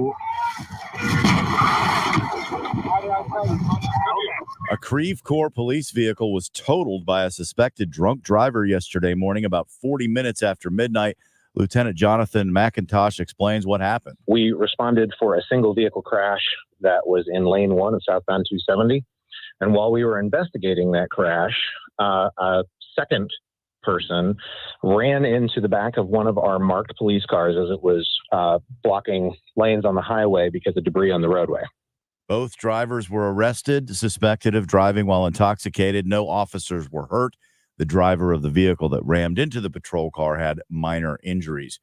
A Creve Coeur police vehicle was totaled by a suspected drunk driver yesterday morning about 40 minutes after midnight. Lieutenant Jonathan McIntosh explains what happened.
We responded for a single vehicle crash that was in lane 1 of southbound 270. And while we were investigating that crash, a second person ran into the back of one of our marked police cars as it was blocking lanes on the highway because of debris on the roadway.
Both drivers were arrested, suspected of driving while intoxicated. No officers were hurt. The driver of the vehicle that rammed into the patrol car had minor injuries.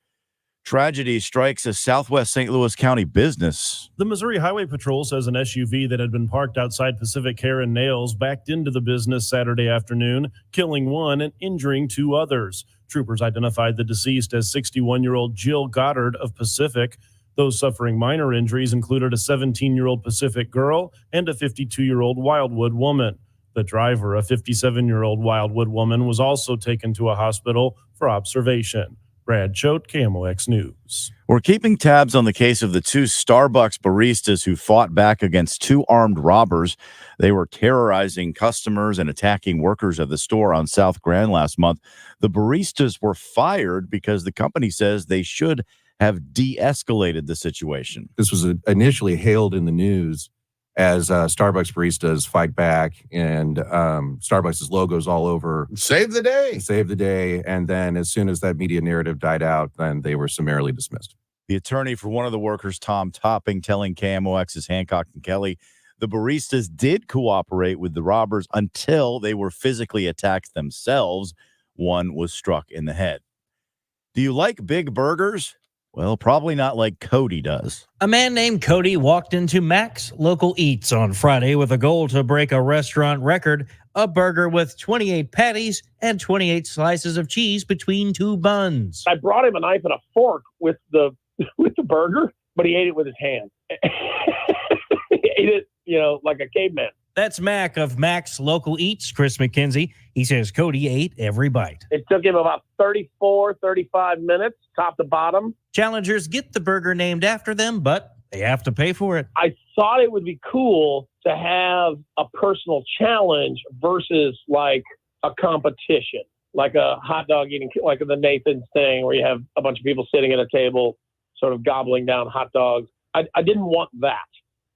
Tragedy strikes a southwest St. Louis County business.
The Missouri Highway Patrol says an SUV that had been parked outside Pacific Hair and Nails backed into the business Saturday afternoon, killing one and injuring 2 others. Troopers identified the deceased as 61-year-old Jill Goddard of Pacific. Those suffering minor injuries included a 17-year-old Pacific girl and a 52-year-old Wildwood woman. The driver, a 57-year-old Wildwood woman, was also taken to a hospital for observation. Brad Choate, KMOX News.
We're keeping tabs on the case of the 2 Starbucks baristas who fought back against 2 armed robbers. They were terrorizing customers and attacking workers at the store on South Grand last month. The baristas were fired because the company says they should have de-escalated the situation.
This was initially hailed in the news as Starbucks baristas fight back, and Starbucks' logos all over.
Save the day.
Save the day. And then as soon as that media narrative died out, then they were summarily dismissed.
The attorney for one of the workers, Tom Topping, telling KMOX's Hancock and Kelly, the baristas did cooperate with the robbers until they were physically attacked themselves. One was struck in the head. Do you like big burgers? Well, probably not like Cody does.
A man named Cody walked into Mac's Local Eats on Friday with a goal to break a restaurant record, a burger with 28 patties and 28 slices of cheese between 2 buns.
I brought him a knife and a fork with the burger, but he ate it with his hand. He ate it
like a caveman.
That's Mac of Mac's Local Eats, Chris McKenzie. He says Cody ate every bite.
It took him about 35 minutes, top to bottom.
Challengers get the burger named after them, but they have to pay for it.
I thought it would be cool to have a personal challenge versus like a competition, like a hot dog eating, like the Nathan's thing where you have a bunch of people sitting at a table sort of gobbling down hot dogs. I didn't want that.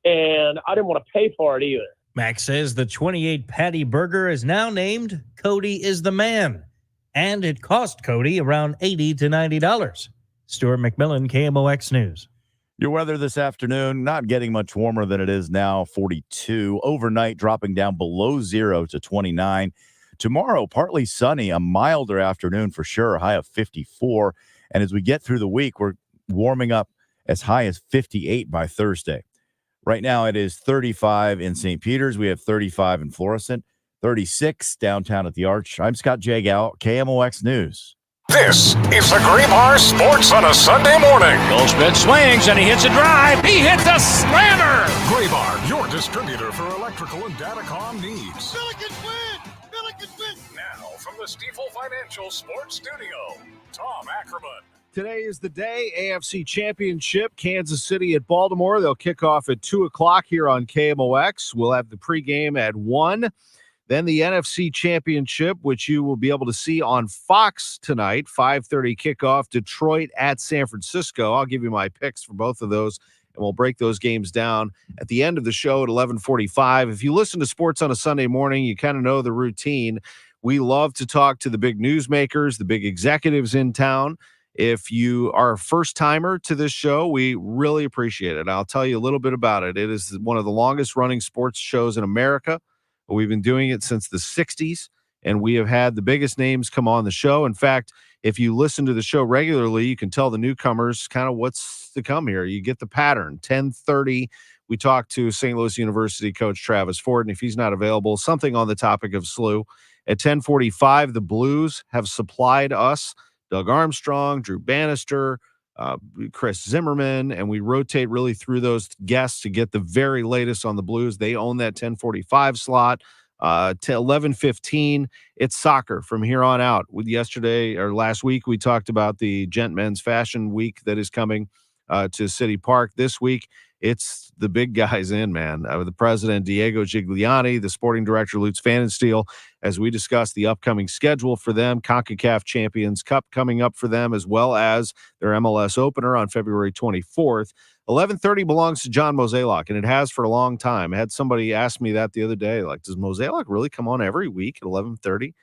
And I didn't want to pay for it either.
Mac says the 28 patty burger is now named Cody is the Man, and it cost Cody around $80 to $90. Stuart McMillan, KMOX News.
Your weather this afternoon, not getting much warmer than it is now, 42. Overnight, dropping down below 0 to 29. Tomorrow, partly sunny, a milder afternoon for sure, a high of 54. And as we get through the week, we're warming up as high as 58 by Thursday. Right now, it is 35 in St. Peters. We have 35 in Florissant, 36 downtown at the Arch. I'm Scott Jagow, KMOX News.
This is the Graybar Sports on a Sunday morning.
Goldschmidt swings and he hits a drive. He hits a slammer.
Graybar, your distributor for electrical and datacom needs.
Billikens win! Billikens win!
Now, from the Stifel Financial Sports Studio, Tom Ackerman.
Today is the day, AFC Championship, Kansas City at Baltimore. They'll kick off at 2 o'clock here on KMOX. We'll have the pregame at 1. Then the NFC Championship, which you will be able to see on Fox tonight, 5:30 kickoff, Detroit at San Francisco. I'll give you my picks for both of those, and we'll break those games down at the end of the show at 11:45. If you listen to sports on a Sunday morning, you kind of know the routine. We love to talk to the big newsmakers, the big executives in town. If you are a first-timer to this show, we really appreciate it. I'll tell you a little bit about it. It is one of the longest-running sports shows in America. We've been doing it since the 60s, and we have had the biggest names come on the show. In fact, if you listen to the show regularly, you can tell the newcomers kind of what's to come here. You get the pattern. 10:30, we talk to St. Louis University coach Travis Ford, and if he's not available, something on the topic of SLU. At 10:45, the Blues have supplied us Doug Armstrong, Drew Bannister, Chris Zimmerman, and we rotate really through those guests to get the very latest on the Blues. They own that 10:45 slot. To 11:15, it's soccer from here on out. With yesterday or last week, we talked about the Gentmen's Fashion Week that is coming to City Park. This week, it's the big guys in, man. The president, Diego Gigliani, the sporting director, Lutz Pfannenstiel, as we discuss the upcoming schedule for them, CONCACAF Champions Cup coming up for them, as well as their MLS opener on February 24th. 11:30 belongs to John Mozeliak, and it has for a long time. I had somebody ask me that the other day, like, does Mozeliak really come on every week at 11:30?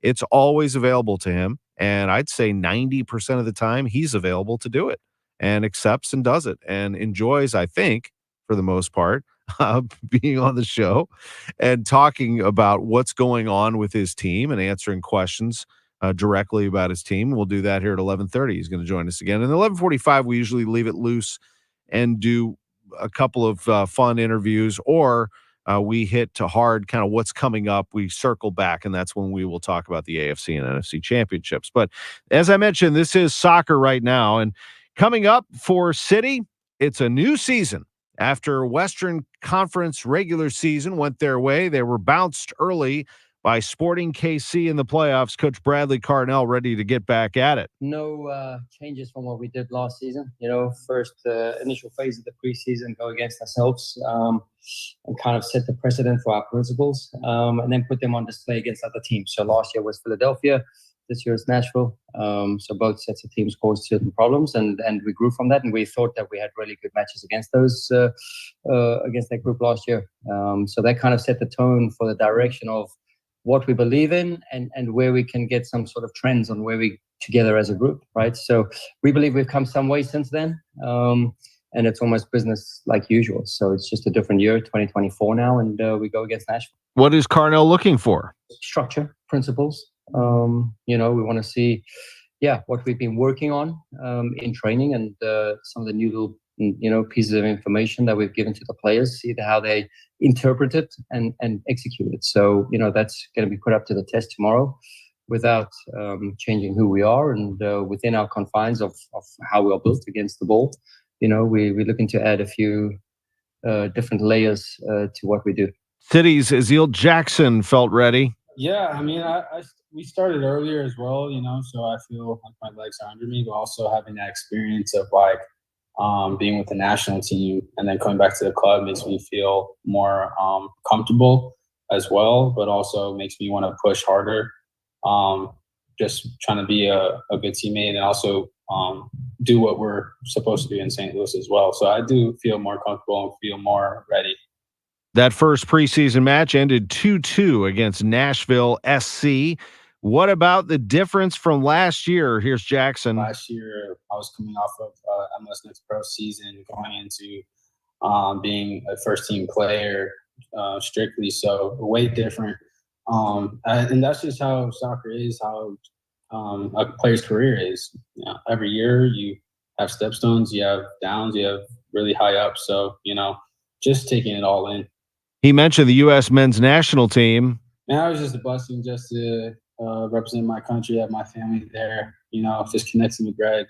It's always available to him, and I'd say 90% of the time he's available to do it and accepts and does it and enjoys, I think, for the most part, being on the show and talking about what's going on with his team and answering questions directly about his team. We'll do that here at 11:30. He's going to join us again. And 11:45, we usually leave it loose and do a couple of fun interviews, or we hit to hard kind of what's coming up. We circle back, and that's when we will talk about the AFC and NFC championships. But as I mentioned, this is soccer right now, and coming up for City, it's a new season. After Western Conference regular season went their way, they were bounced early by Sporting KC in the playoffs. Coach Bradley Carnell ready to get back at it.
No changes from what we did last season. First initial phase of the preseason, go against ourselves and kind of set the precedent for our principles, and then put them on display against other teams. So last year was Philadelphia. This year is Nashville. So both sets of teams caused certain problems, and we grew from that. And we thought that we had really good matches against those, against that group last year. So that kind of set the tone for the direction of what we believe in and where we can get some sort of trends on where we together as a group, right? So we believe we've come some way since then. And it's almost business like usual. So it's just a different year, 2024 now, and we go against Nashville.
What is Carnell looking for?
Structure, principles. We want to see, what we've been working on in training and some of the new little, pieces of information that we've given to the players, see how they interpret it and execute it. So, that's going to be put up to the test tomorrow without changing who we are and within our confines of how we are built against the ball. We're looking to add a few different layers to what we do.
City's Azeel Jackson felt ready.
Yeah, I mean, we started earlier as well, so I feel like my legs are under me, but also having that experience of like being with the national team and then coming back to the club makes me feel more comfortable as well, but also makes me want to push harder. Just trying to be a good teammate and also do what we're supposed to do in St. Louis as well. So I do feel more comfortable and feel more ready.
That first preseason match ended 2-2 against Nashville SC. What about the difference from last year? Here's Jackson.
Last year, I was coming off of MLS Next Pro season, going into being a first-team player strictly, so way different. And that's just how soccer is, how a player's career is. Every year you have stepstones, you have downs, you have really high ups. So, just taking it all in.
He mentioned the U.S. men's national team.
Man, it was just a blessing just to represent my country, have my family there, just connecting with Greg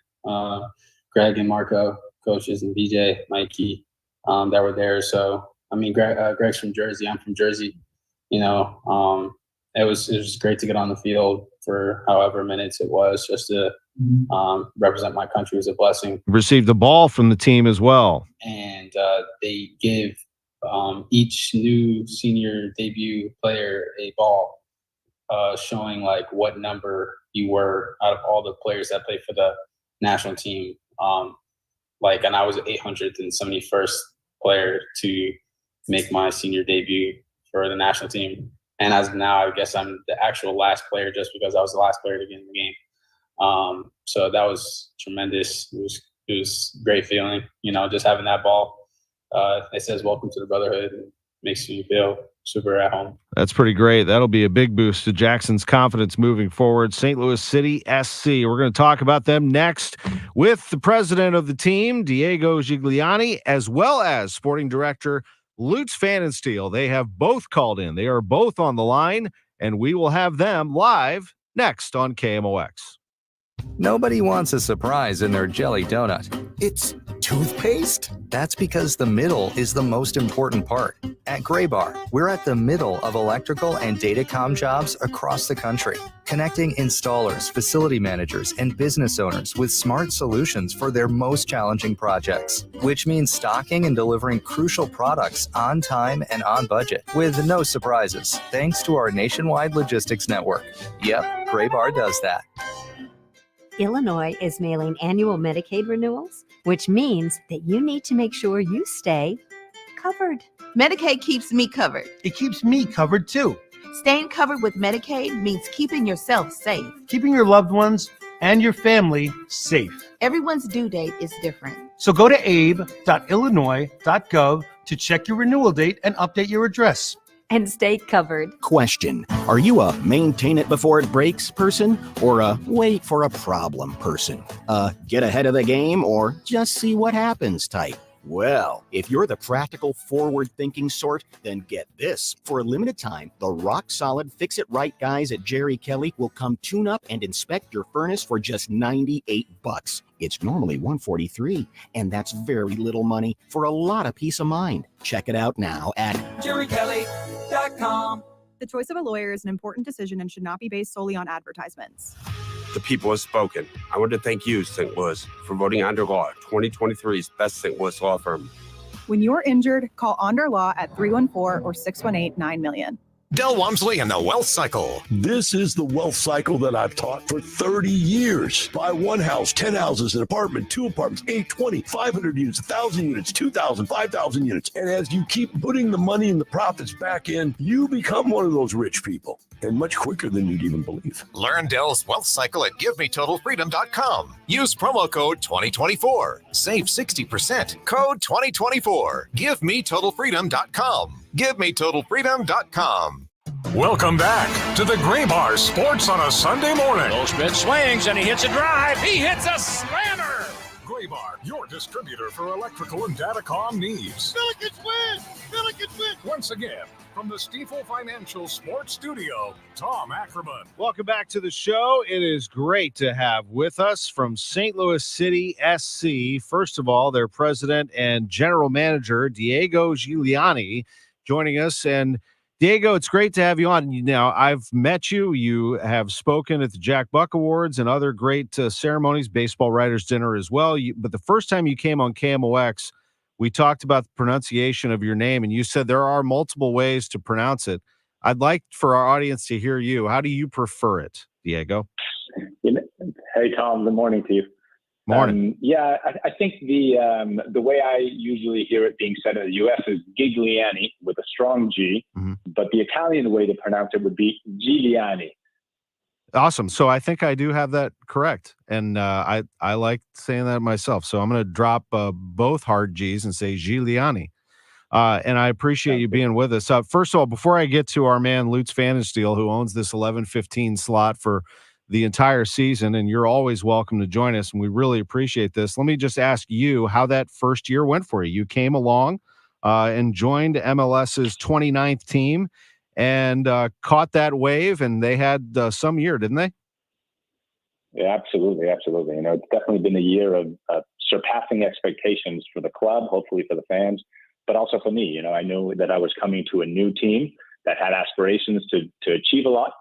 and Marco, coaches, and BJ, Mikey, that were there. So, I mean, Greg's from Jersey. I'm from Jersey. It was just great to get on the field for however minutes it was, just to represent my country was a blessing.
Received the ball from the team as well.
And they give each new senior debut player a ball, showing like what number you were out of all the players that played for the national team. And I was the 871st player to make my senior debut for the national team. And as of now, I guess I'm the actual last player just because I was the last player to get in the game. So that was tremendous. It was a great feeling, just having that ball. It says welcome to the brotherhood and makes you feel super at home.
That's pretty great. That'll be a big boost to Jackson's confidence moving forward. St. Louis City SC. We're going to talk about them next with the president of the team, Diego Gigliani, as well as sporting director Lutz Pfannenstiel. They have both called in. They are both on the line, and we will have them live next on KMOX.
Nobody wants a surprise in their jelly donut. It's toothpaste? That's because the middle is the most important part. At Graybar, we're at the middle of electrical and datacom jobs across the country, connecting installers, facility managers, and business owners with smart solutions for their most challenging projects, which means stocking and delivering crucial products on time and on budget with no surprises, thanks to our nationwide logistics network. Yep, Graybar does that.
Illinois is mailing annual Medicaid renewals, which means that you need to make sure you stay covered.
Medicaid keeps me covered.
It keeps me covered too.
Staying covered with Medicaid means keeping yourself safe.
Keeping your loved ones and your family safe.
Everyone's due date is different.
So go to abe.illinois.gov to check your renewal date and update your address.
And stay covered.
Question: are you a maintain it before it breaks person or a wait for a problem person? Get ahead of the game or just see what happens type? Well, if you're the practical, forward-thinking sort, then get this. For a limited time, the rock-solid fix-it-right guys at Jerry Kelly will come tune up and inspect your furnace for just $98. It's normally $143, and that's very little money for a lot of peace of mind. Check it out now at jerrykelly.com.
The choice of a lawyer is an important decision and should not be based solely on advertisements.
The people have spoken. I want to thank you, St. Louis, for voting Onder Law 2023's best St. Louis law firm.
When you're injured, call Onder Law at 314 or 618-9000000.
Del Walmsley and the Wealth Cycle.
This is the wealth cycle that I've taught for 30 years. Buy one house, 10 houses, an apartment, 2 apartments, 8, 20, 500 units, 1,000 units, 2,000, 5,000 units. And as you keep putting the money and the profits back in, you become one of those rich people. And much quicker than you'd even believe.
Learn Dell's Wealth Cycle at GiveMeTotalFreedom.com. Use promo code 2024. Save 60%. Code 2024. GiveMeTotalFreedom.com. GiveMeTotalFreedom.com. Welcome back to the Graybar Sports on a Sunday morning.
Goldschmidt swings and he hits a drive. He hits a slammer.
Graybar, your distributor for electrical and datacom needs.
Billikens win! Billikens win!
Once again,
from the Stifel Financial Sports Studio, Tom Ackerman.
Welcome back to the show. It is great to have with us from St. Louis City SC, first of all, their president and general manager, Diego Giuliani, joining us. And Diego, it's great to have you on. Now, I've met you. You have spoken at the Jack Buck Awards and other great ceremonies, baseball writers dinner as well. But the first time you came on KMOX, we talked about the pronunciation of your name, and you said there are multiple ways to pronounce it. I'd like for our audience to hear you. How do you prefer it, Diego?
Hey, Tom. Good morning to you.
Morning.
I think the way I usually hear it being said in the U.S. is Giuliani with a strong G, but the Italian way to pronounce it would be Giuliani.
Awesome. So I think I do have that correct. And I like saying that myself. So I'm going to drop both hard G's and say Giuliani. And I appreciate you being with us. First of all, before I get to our man, Lutz Pfannenstiel, who owns this 11:15 slot for the entire season, and you're always welcome to join us, and we really appreciate this. Let me just ask you how that first year went for you. You came along and joined MLS's 29th team and caught that wave, and they had some year, didn't they?
Yeah, absolutely. You know, it's definitely been a year of surpassing expectations for the club, hopefully for the fans, but also for me. You know, I knew that I was coming to a new team that had aspirations to achieve a lot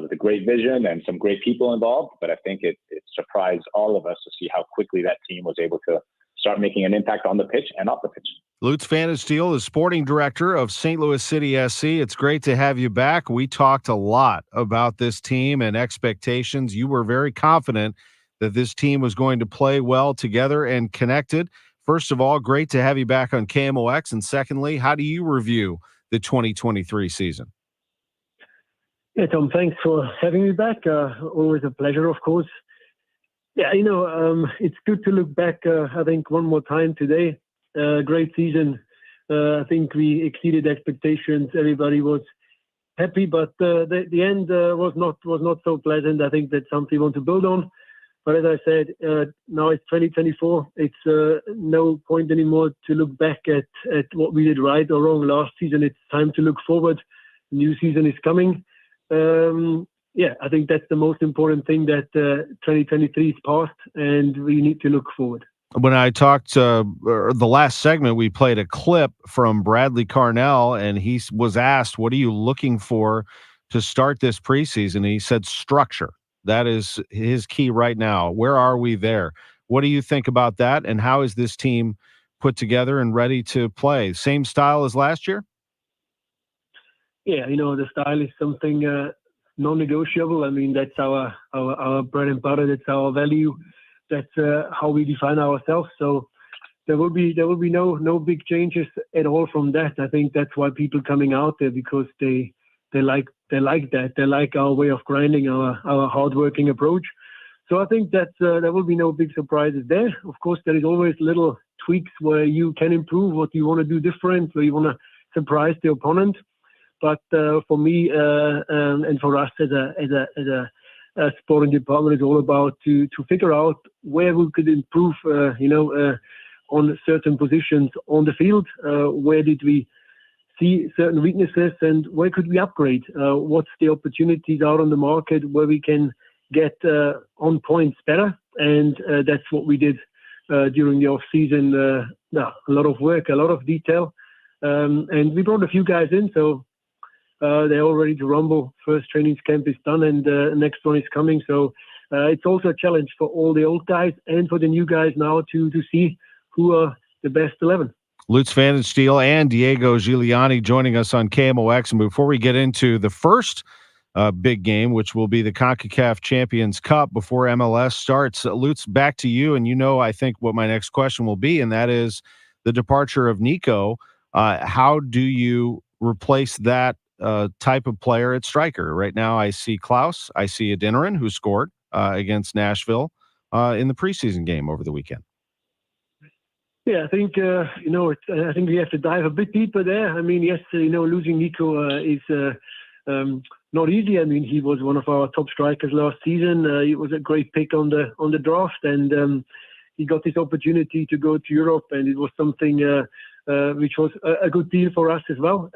with a great vision and some great people involved. But I think it surprised all of us to see how quickly that team was able to start making an impact on the pitch and off the pitch.
Lutz Pfannenstiel is sporting director of St. Louis City SC. It's great to have you back. We talked a lot about this team and expectations. You were very confident that this team was going to play well together and connected. First of all, great to have you back on KMOX. And secondly, how do you review the 2023 season?
Yeah, Tom, thanks for having me back. Always a pleasure, of course. Yeah, you know, it's good to look back, I think, one more time today. Great season. I think we exceeded expectations. Everybody was happy, but the end was not so pleasant. I think that's something we want to build on. But as I said, now it's 2024. It's no point anymore to look back at what we did right or wrong last season. It's time to look forward. The new season is coming. Yeah, I think that's the most important thing, that 2023 is past and we need to look forward.
When I talked the last segment, we played a clip from Bradley Carnell, and he was asked, what are you looking for to start this preseason? And he said structure. That is his key right now. Where are we there? What do you think about that? And how is this team put together and ready to play? Same style as last year?
Yeah, you know, the style is something non-negotiable. I mean, that's our bread and butter. That's our value. That's how we define ourselves. So there will be no big changes at all from that. I think that's why people coming out there, because they like that. They like our way of grinding, our hardworking approach. So I think that there will be no big surprises there. Of course, there is always little tweaks where you can improve, what you want to do different, where you want to surprise the opponent. But for me and for us as a sporting department, it's all about to figure out where we could improve, on certain positions on the field. Where did we see certain weaknesses, and where could we upgrade? What's the opportunities out on the market where we can get on points better? And that's what we did during the off season. A lot of work, a lot of detail, and we brought a few guys in, so. They're all ready to rumble. First training camp is done, and the next one is coming. So it's also a challenge for all the old guys and for the new guys now to see who are the best 11.
Lutz Pfannenstiel and Diego Giuliani joining us on KMOX. And before we get into the first big game, which will be the CONCACAF Champions Cup before MLS starts, Lutz, back to you. And you know, I think what my next question will be, and that is the departure of Nico. How do you replace that type of player at striker? Right now I see Klaus, I see Adeniran, who scored against Nashville in the preseason game over the weekend.
Yeah, I think I think we have to dive a bit deeper there. I mean, yes, losing Nico is not easy. I mean, he was one of our top strikers last season. He was a great pick on the draft, and
he got this opportunity to go to Europe, and it was something which was a good deal for us as well.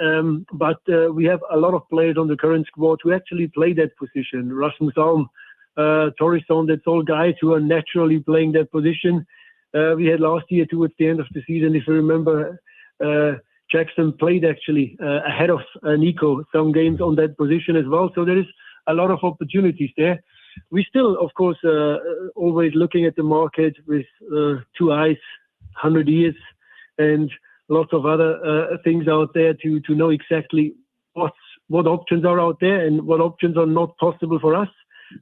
But we have a lot of players on the current squad who actually play that position. Rasmus Alm, Torison, that's all guys who are naturally playing that position. We had last year towards the end of the season, if you remember, Jackson played actually ahead of Nico some games on that position as well. So there is a lot of opportunities there. We still, of course, always looking at the market with 2 eyes, 100 years, and lots of other things out there to know exactly what options are out there and what options are not possible for us.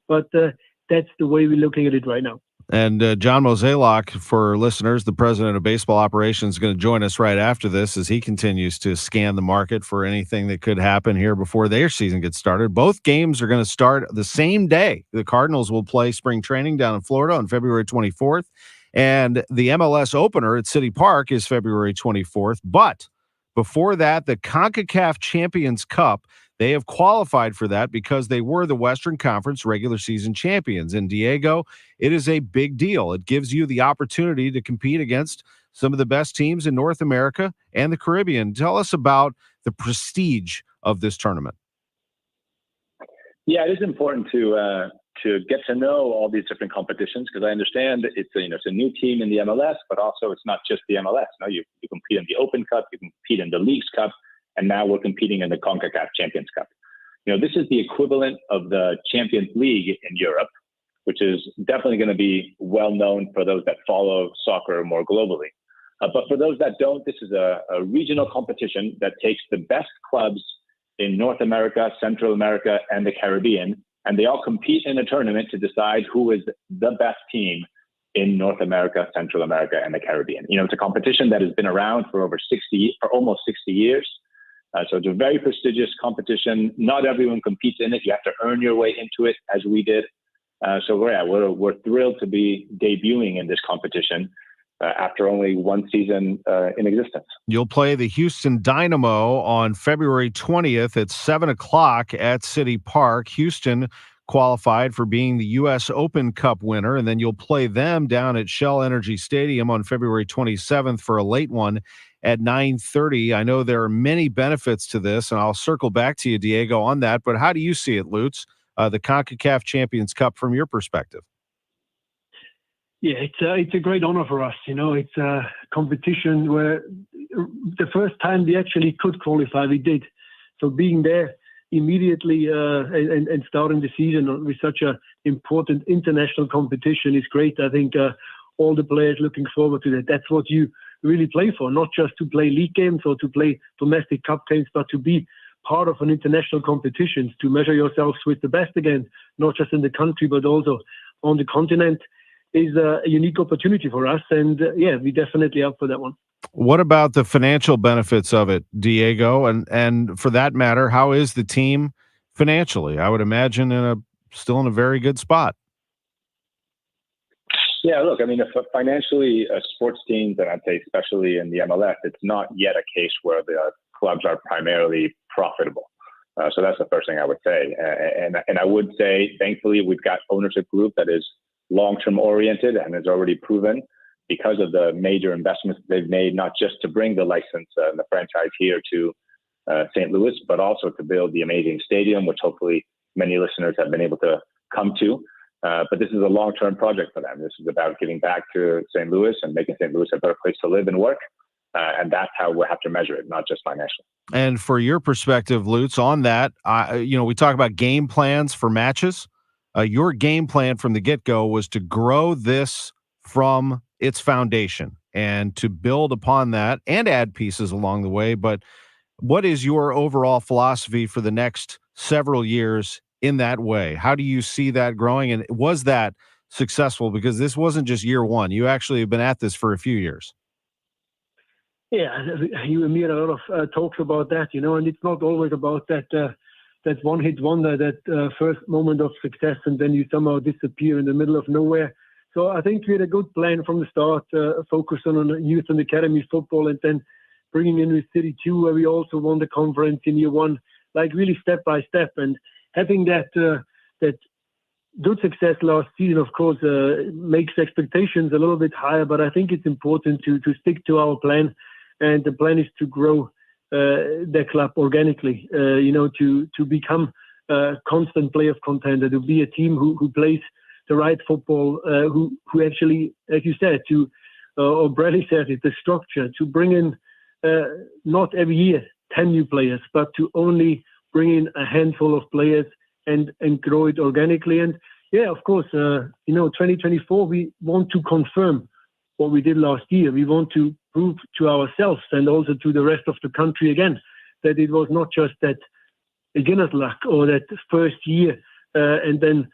But that's the way we're looking at it right now.
And John Mozeliak, for listeners, the president of baseball operations, is going to join us right after this as he continues to scan the market for anything that could happen here before their season gets started. Both games are going to start the same day. The Cardinals will play spring training down in Florida on February 24th, and the MLS opener at City Park is February 24th. But before that, the CONCACAF Champions Cup, they have qualified for that because they were the Western Conference regular season champions. And Diego, it is a big deal. It gives you the opportunity to compete against some of the best teams in North America and the Caribbean. Tell us about the prestige of this tournament.
Yeah, it is important to get to know all these different competitions, because I understand it's a new team in the MLS, but also it's not just the MLS. No, you compete in the Open Cup, you compete in the Leagues Cup, and now we're competing in the CONCACAF Champions Cup. This is the equivalent of the Champions League in Europe, which is definitely going to be well known for those that follow soccer more globally. But for those that don't, this is a regional competition that takes the best clubs in North America, Central America, and the Caribbean, and they all compete in a tournament to decide who is the best team in North America, Central America, and the Caribbean. It's a competition that has been around for almost 60 years. So it's a very prestigious competition. Not everyone competes in it. You have to earn your way into it, as we did. So we're thrilled to be debuting in this competition after only one season in existence.
You'll play the Houston Dynamo on February 20th at 7 o'clock at City Park. Houston qualified for being the U.S. Open Cup winner, and then you'll play them down at Shell Energy Stadium on February 27th for a late one at 9:30. I know there are many benefits to this, and I'll circle back to you, Diego, on that, but how do you see it, Lutz, the CONCACAF Champions Cup from your perspective?
Yeah, it's a great honor for us. It's a competition where the first time we actually could qualify, we did. So being there immediately and starting the season with such an important international competition is great. I think all the players looking forward to that. That's what you really play for, not just to play league games or to play domestic cup games, but to be part of an international competition, to measure yourselves with the best again, not just in the country, but also on the continent, is a unique opportunity for us. And we're definitely up for that one.
What about the financial benefits of it, Diego? And for that matter, how is the team financially? I would imagine still in a very good spot.
Yeah, look, financially, sports teams, and I'd say especially in the MLS, it's not yet a case where the clubs are primarily profitable. So that's the first thing I would say. And I would say, thankfully, we've got ownership group that is long-term oriented and has already proven, because of the major investments they've made, not just to bring the license and the franchise here to St. Louis, but also to build the amazing stadium, which hopefully many listeners have been able to come to. But this is a long-term project for them. This is about giving back to St. Louis and making St. Louis a better place to live and work. And that's how we'll have to measure it, not just financially.
And for your perspective, Lutz, on that, we talk about game plans for matches. Your game plan from the get-go was to grow this from its foundation and to build upon that and add pieces along the way. But what is your overall philosophy for the next several years in that way? How do you see that growing? And was that successful? Because this wasn't just year one. You actually have been at this for a few years.
Yeah, you and me had a lot of talks about that, and it's not always about that one-hit wonder, that first moment of success, and then you somehow disappear in the middle of nowhere. So I think we had a good plan from the start, focus on youth and academy football, and then bringing in with City 2, where we also won the conference in year one, like really step by step, and having that good success last season, of course, makes expectations a little bit higher, but I think it's important to stick to our plan. And the plan is to grow the club organically, to become a constant playoff contender, to be a team who plays the right football, who actually, as you said, or Bradley said it, the structure, to bring in not every year 10 new players, but to only bring in a handful of players and grow it organically. And yeah, of course, 2024, we want to confirm what we did last year. We want to prove to ourselves and also to the rest of the country again that it was not just that beginner's luck or that first year and then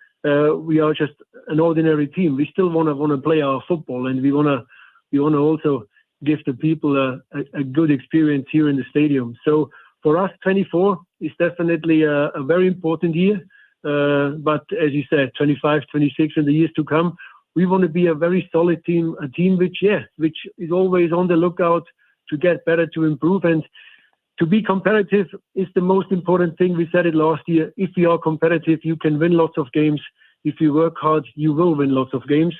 we are just an ordinary team. We still want to play our football, and we want to also give the people a good experience here in the stadium. So for us, 24 is definitely a very important year. But as you said, 25, 26 and the years to come, we want to be a very solid team, a team which is always on the lookout to get better, to improve. And to be competitive is the most important thing. We said it last year. If you are competitive, you can win lots of games. If you work hard, you will win lots of games.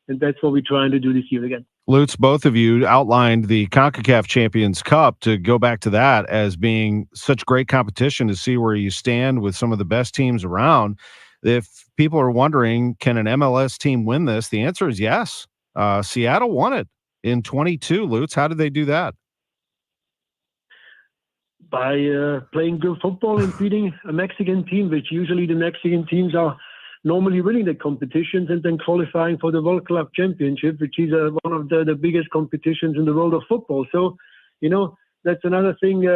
And that's what we're trying to do this year again.
Lutz, both of you outlined the CONCACAF Champions Cup. To go back to that as being such great competition, to see where you stand with some of the best teams around. If people are wondering, can an MLS team win this? The answer is yes. Seattle won it in 22. Lutz, how did they do that?
By playing good football and beating a Mexican team, which usually the Mexican teams are normally winning the competitions and then qualifying for the World Club Championship, which is one of the biggest competitions in the world of football. So, that's another thing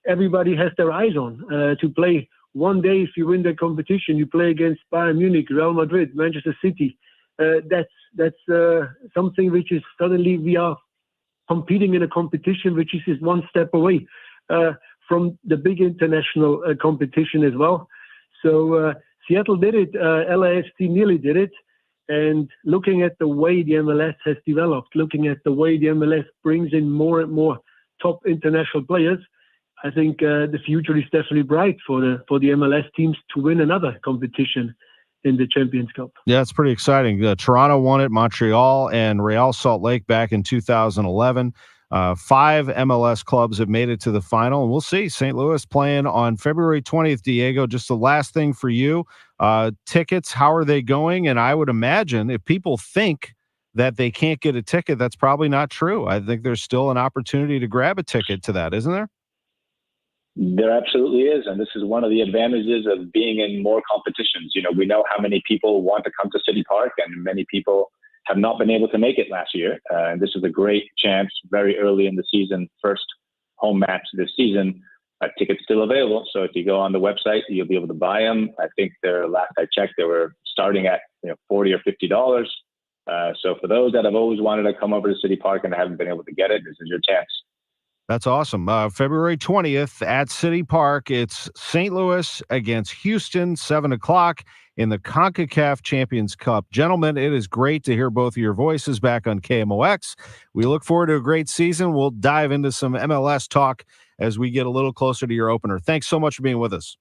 everybody has their eyes on, to play. One day, if you win the competition, you play against Bayern Munich, Real Madrid, Manchester City. That's something which is suddenly we are competing in a competition which is one step away from the big international competition as well. So Seattle did it. LAFC nearly did it. And looking at the way the MLS has developed, looking at the way the MLS brings in more and more top international players, I think the future is definitely bright for the MLS teams to win another competition in the Champions Cup.
Yeah, it's pretty exciting. Toronto won it, Montreal and Real Salt Lake back in 2011. 5 MLS clubs have made it to the final, and we'll see. St. Louis playing on February 20th, Diego. Just the last thing for you, tickets, how are they going? And I would imagine if people think that they can't get a ticket, that's probably not true. I think there's still an opportunity to grab a ticket to that, isn't there?
There absolutely is, and this is one of the advantages of being in more competitions. We know how many people want to come to City Park, and many people have not been able to make it last year. And this is a great chance very early in the season, first home match this season. Tickets still available. So if you go on the website, you'll be able to buy them. I think last I checked, they were starting at $40 or $50. So for those that have always wanted to come over to City Park and haven't been able to get it, this is your chance.
That's awesome. February 20th at City Park. It's St. Louis against Houston, 7:00 in the CONCACAF Champions Cup. Gentlemen, it is great to hear both of your voices back on KMOX. We look forward to a great season. We'll dive into some MLS talk as we get a little closer to your opener. Thanks so much for being with us.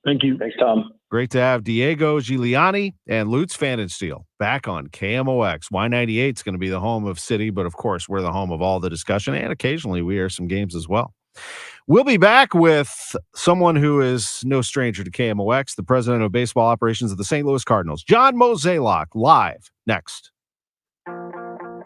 Thank you.
Thanks, Tom.
Great to have Diego Giuliani and Lutz Pfannenstiel back on KMOX. Y98 is going to be the home of City, but of course, we're the home of all the discussion, and occasionally we air some games as well. We'll be back with someone who is no stranger to KMOX, the president of baseball operations of the St. Louis Cardinals, John Mozeliak, live next.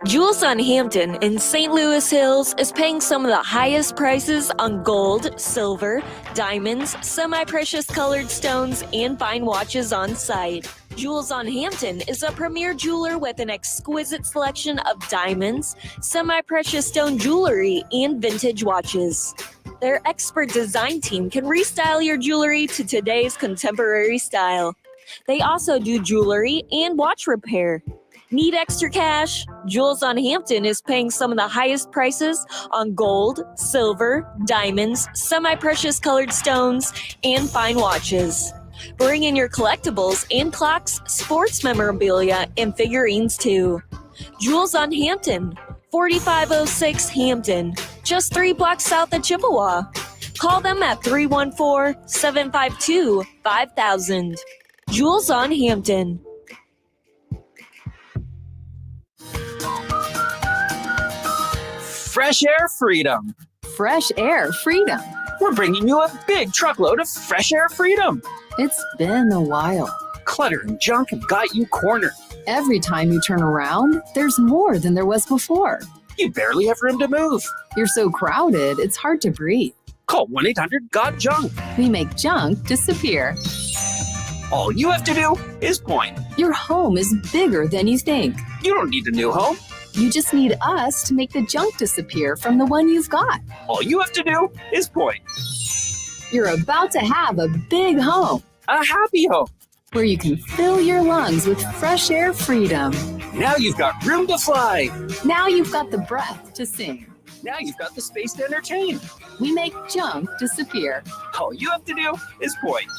Jules on Hampton in St. Louis Hills is paying some of the highest prices on gold, silver, diamonds, semi-precious colored stones, and fine watches on site. Jules on Hampton is a premier jeweler with an exquisite selection of diamonds, semi-precious stone jewelry, and vintage watches. Their expert design team can restyle your jewelry to today's contemporary style. They also do jewelry and watch repair. Need extra cash? Jules on Hampton is paying some of the highest prices on gold, silver, diamonds, semi-precious colored stones, and fine watches. Bring in your collectibles and clocks, sports memorabilia, and figurines too. Jules on Hampton, 4506 Hampton, just 3 blocks south of Chippewa. Call them at 314-752-5000. Jules on Hampton.
Fresh air freedom.
Fresh air freedom.
We're bringing you a big truckload of fresh air freedom.
It's been a while.
Clutter and junk have got you cornered.
Every time you turn around, there's more than there was before.
You barely have room to move.
You're so crowded, it's hard to breathe.
Call 1-800-GOT-JUNK.
We make junk disappear.
All you have to do is point.
Your home is bigger than you think.
You don't need a new home.
You just need us to make the junk disappear from the one you've got.
All you have to do is point.
You're about to have a big home.
A happy home.
Where you can fill your lungs with fresh air freedom.
Now you've got room to fly.
Now you've got the breath to sing.
Now you've got the space to entertain.
We make junk disappear.
All you have to do is point.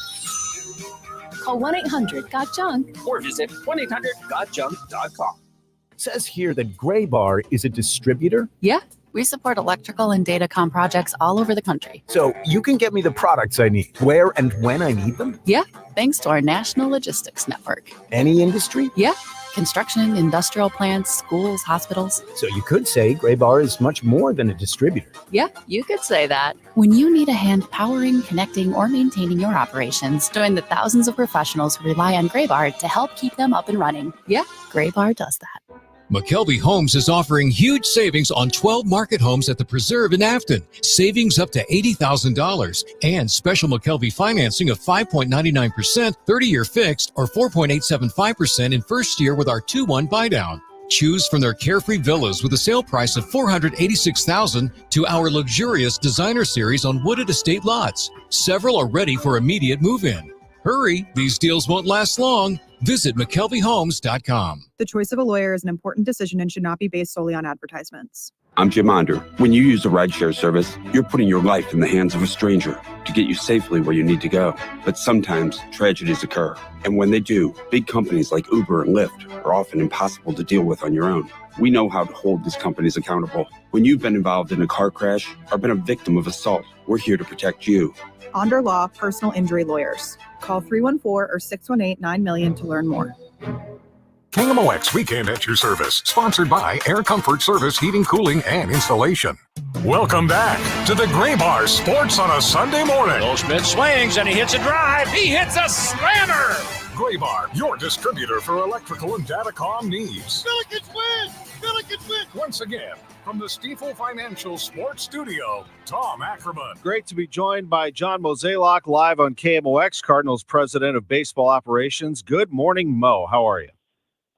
Call 1-800-GOT-JUNK
or visit 1-800-GOTJUNK.com.
It says here that Graybar is a distributor.
Yeah, we support electrical and datacom projects all over the country.
So you can get me the products I need, where and when I need them?
Yeah, thanks to our national logistics network.
Any industry?
Yeah, construction, industrial plants, schools, hospitals.
So you could say Graybar is much more than a distributor.
Yeah, you could say that. When you need a hand powering, connecting, or maintaining your operations, join the thousands of professionals who rely on Graybar to help keep them up and running. Yeah, Graybar does that.
McKelvey Homes is offering huge savings on 12 market homes at the Preserve in Afton. Savings up to $80,000 and special McKelvey financing of 5.99%, 30-year fixed, or 4.875% in first year with our 2-1 buydown. Choose from their carefree villas with a sale price of $486,000 to our luxurious designer series on wooded estate lots. Several are ready for immediate move-in. Hurry, these deals won't last long. Visit McKelveyHomes.com.
The choice of a lawyer is an important decision and should not be based solely on advertisements.
I'm Jim Onder. When you use a rideshare service, you're putting your life in the hands of a stranger to get you safely where you need to go. But sometimes tragedies occur. And when they do, big companies like Uber and Lyft are often impossible to deal with on your own. We know how to hold these companies accountable. When you've been involved in a car crash or been a victim of assault, we're here to protect you.
Onder Law Personal Injury Lawyers. Call 314 or 618-9000 to learn more.
KMOX Weekend at your service, sponsored by Air Comfort Service Heating, Cooling, and Installation. Welcome back to the Graybar Sports on a Sunday morning.
Goldschmidt swings and he hits a drive. He hits a slammer.
Graybar, your distributor for electrical and datacom needs.
Billikens win! Billikens win!
Once again, from the Stifel Financial Sports Studio, Tom Ackerman.
Great to be joined by John Mozeliak live on KMOX, Cardinals President of Baseball Operations. Good morning, Mo. How are you?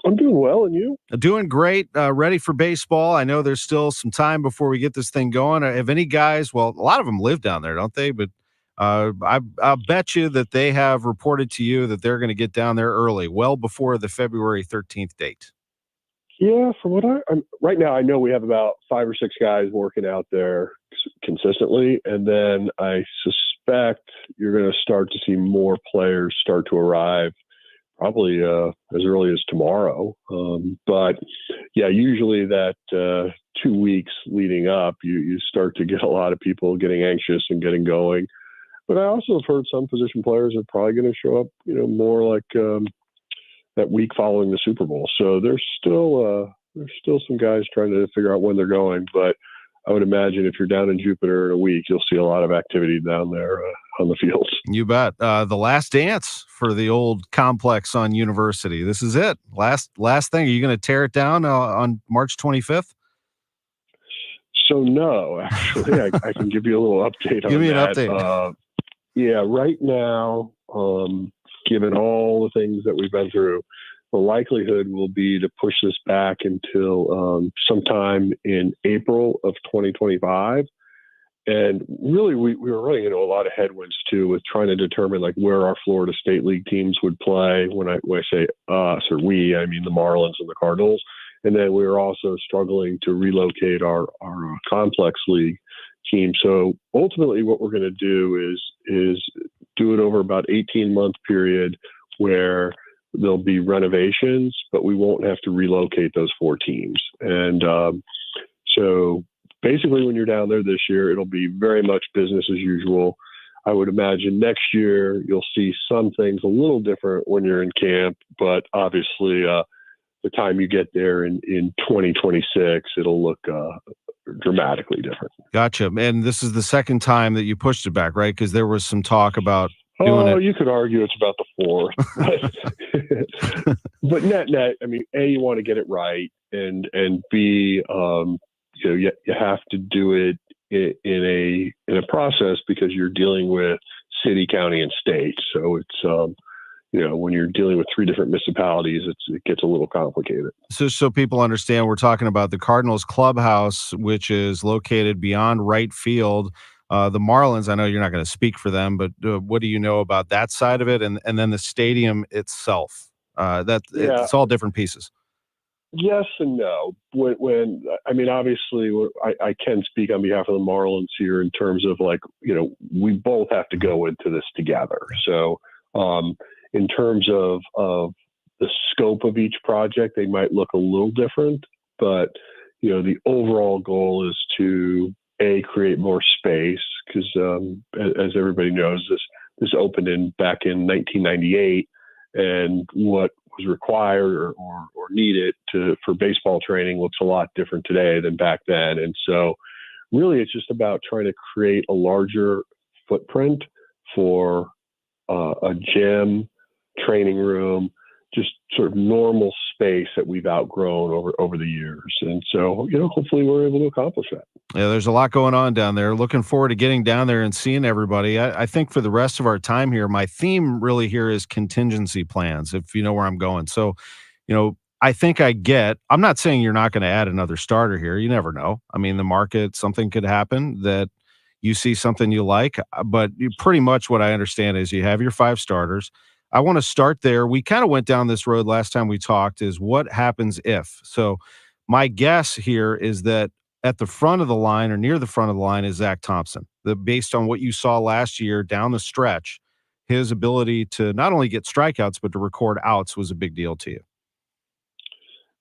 I'm doing well, and you?
Doing great. Ready for baseball. I know there's still some time before we get this thing going. Have any guys, well, a lot of them live down there, don't they? But I'll bet you that they have reported to you that they're going to get down there early, well before the February 13th date.
Yeah, from what I'm right now, I know we have about 5 or 6 guys working out there consistently, and then I suspect you're going to start to see more players start to arrive probably as early as tomorrow. But yeah, usually that 2 weeks leading up, you start to get a lot of people getting anxious and getting going. But I also have heard some position players are probably going to show up, more like that week following the Super Bowl. So there's still some guys trying to figure out when they're going. But I would imagine if you're down in Jupiter in a week, you'll see a lot of activity down there on the fields.
You bet. The last dance for the old complex on University. This is it. Last thing. Are you going to tear it down on March 25th?
So no, actually, I can give you a little update on that.
Give me an update.
Yeah, right now, given all the things that we've been through, the likelihood will be to push this back until sometime in April of 2025. And really, we were running into a lot of headwinds too with trying to determine like where our Florida State League teams would play. When I say us or we, I mean the Marlins and the Cardinals. And then we were also struggling to relocate our complex league team. So ultimately, what we're going to do is do it over about 18-month period where there'll be renovations, but we won't have to relocate those 4 teams. And so basically when you're down there this year, it'll be very much business as usual. I would imagine next year you'll see some things a little different when you're in camp, but obviously the time you get there in 2026, it'll look dramatically different.
Gotcha. And this is the second time that you pushed it back, right? Because there was some talk about doing it.
You could argue it's about the fourth. But net, I mean, A, you want to get it right, and B, you have to do it in a process because you're dealing with city, county, and state. So it's when you're dealing with 3 different municipalities, it gets a little complicated.
So people understand, we're talking about the Cardinals clubhouse, which is located beyond right field. The Marlins, I know you're not going to speak for them, but what do you know about that side of it? And then the stadium itself, it's all different pieces.
Yes and no. When I mean, obviously, I can speak on behalf of the Marlins here in terms of we both have to go into this together. So in terms of the scope of each project, they might look a little different, but the overall goal is to create more space because as everybody knows, this opened back in 1998, and what was required or needed for baseball training looks a lot different today than back then. And so really it's just about trying to create a larger footprint for a gym, training room, just sort of normal space that we've outgrown over the years. And so, hopefully we're able to accomplish that.
Yeah, there's a lot going on down there. Looking forward to getting down there and seeing everybody. I think for the rest of our time here, my theme really here is contingency plans, if you know where I'm going. So, I think I'm not saying you're not going to add another starter here. You never know. I mean, the market, something could happen that you see something you like, but pretty much what I understand is you have your 5 starters. I want to start there. We kind of went down this road last time we talked, is what happens if. So my guess here is that at the front of the line or near the front of the line is Zach Thompson. Based on what you saw last year down the stretch, his ability to not only get strikeouts, but to record outs was a big deal to you.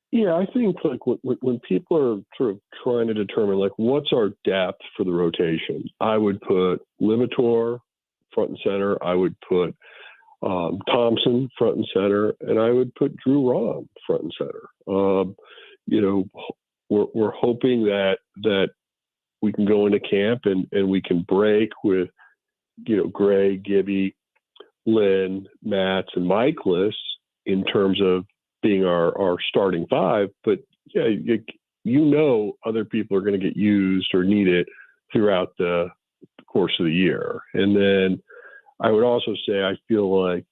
Yeah, I think when people are sort of trying to determine what's our depth for the rotation, I would put Livator front and center. I would put Thompson front and center, and I would put Drew Rahm front and center. We're hoping that we can go into camp and we can break with Gray, Gibby, Lynn, Matz, and Michaelis in terms of being our starting 5. But yeah, other people are going to get used or needed throughout the course of the year. And then I would also say I feel like,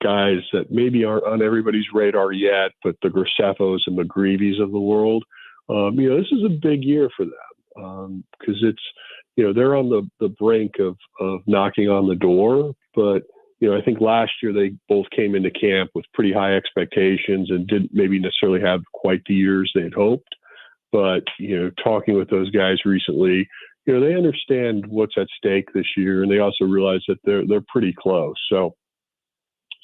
guys that maybe aren't on everybody's radar yet, but the Graceffos and McGreevy's of the world, this is a big year for them because it's, they're on the brink of knocking on the door. But, I think last year they both came into camp with pretty high expectations and didn't maybe necessarily have quite the years they had hoped. But, talking with those guys recently, they understand what's at stake this year, and they also realize that they're pretty close. So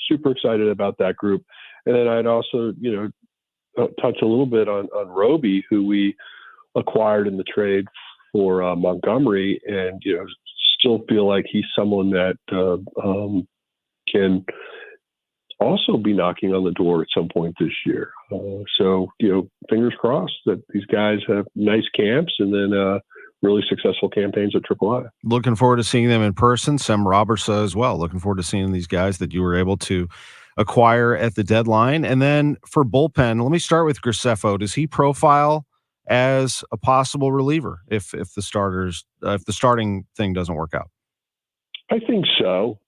super excited about that group. And then I'd also, touch a little bit on Roby, who we acquired in the trade for Montgomery, and, still feel like he's someone that can also be knocking on the door at some point this year. So, fingers crossed that these guys have nice camps and then really successful campaigns at AAA.
Looking forward to seeing them in person. Sam Roberts as well. Looking forward to seeing these guys that you were able to acquire at the deadline. And then for bullpen, let me start with Graceffo. Does he profile as a possible reliever if the starting thing doesn't work out?
I think so.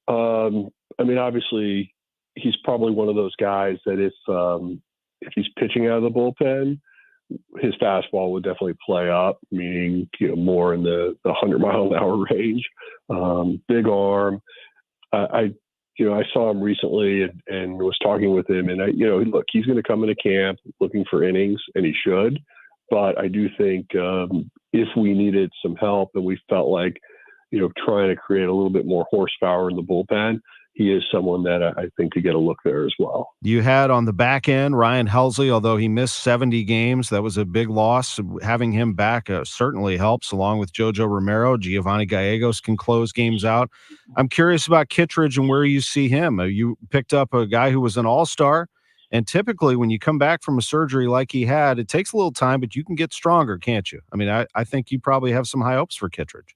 Obviously, he's probably one of those guys that if he's pitching out of the bullpen, his fastball would definitely play up, meaning more in the 100-mile-an-hour range. Big arm. I saw him recently and was talking with him, and look, he's going to come into camp looking for innings, and he should. But I do think if we needed some help and we felt like trying to create a little bit more horsepower in the bullpen, he is someone that I think could get a look there as well.
You had on the back end Ryan Helsley, although he missed 70 games. That was a big loss. Having him back certainly helps, along with Jojo Romero. Giovanni Gallegos can close games out. I'm curious about Kittredge and where you see him. You picked up a guy who was an all-star, and typically when you come back from a surgery like he had, it takes a little time, but you can get stronger, can't you? I mean, I think you probably have some high hopes for Kittredge.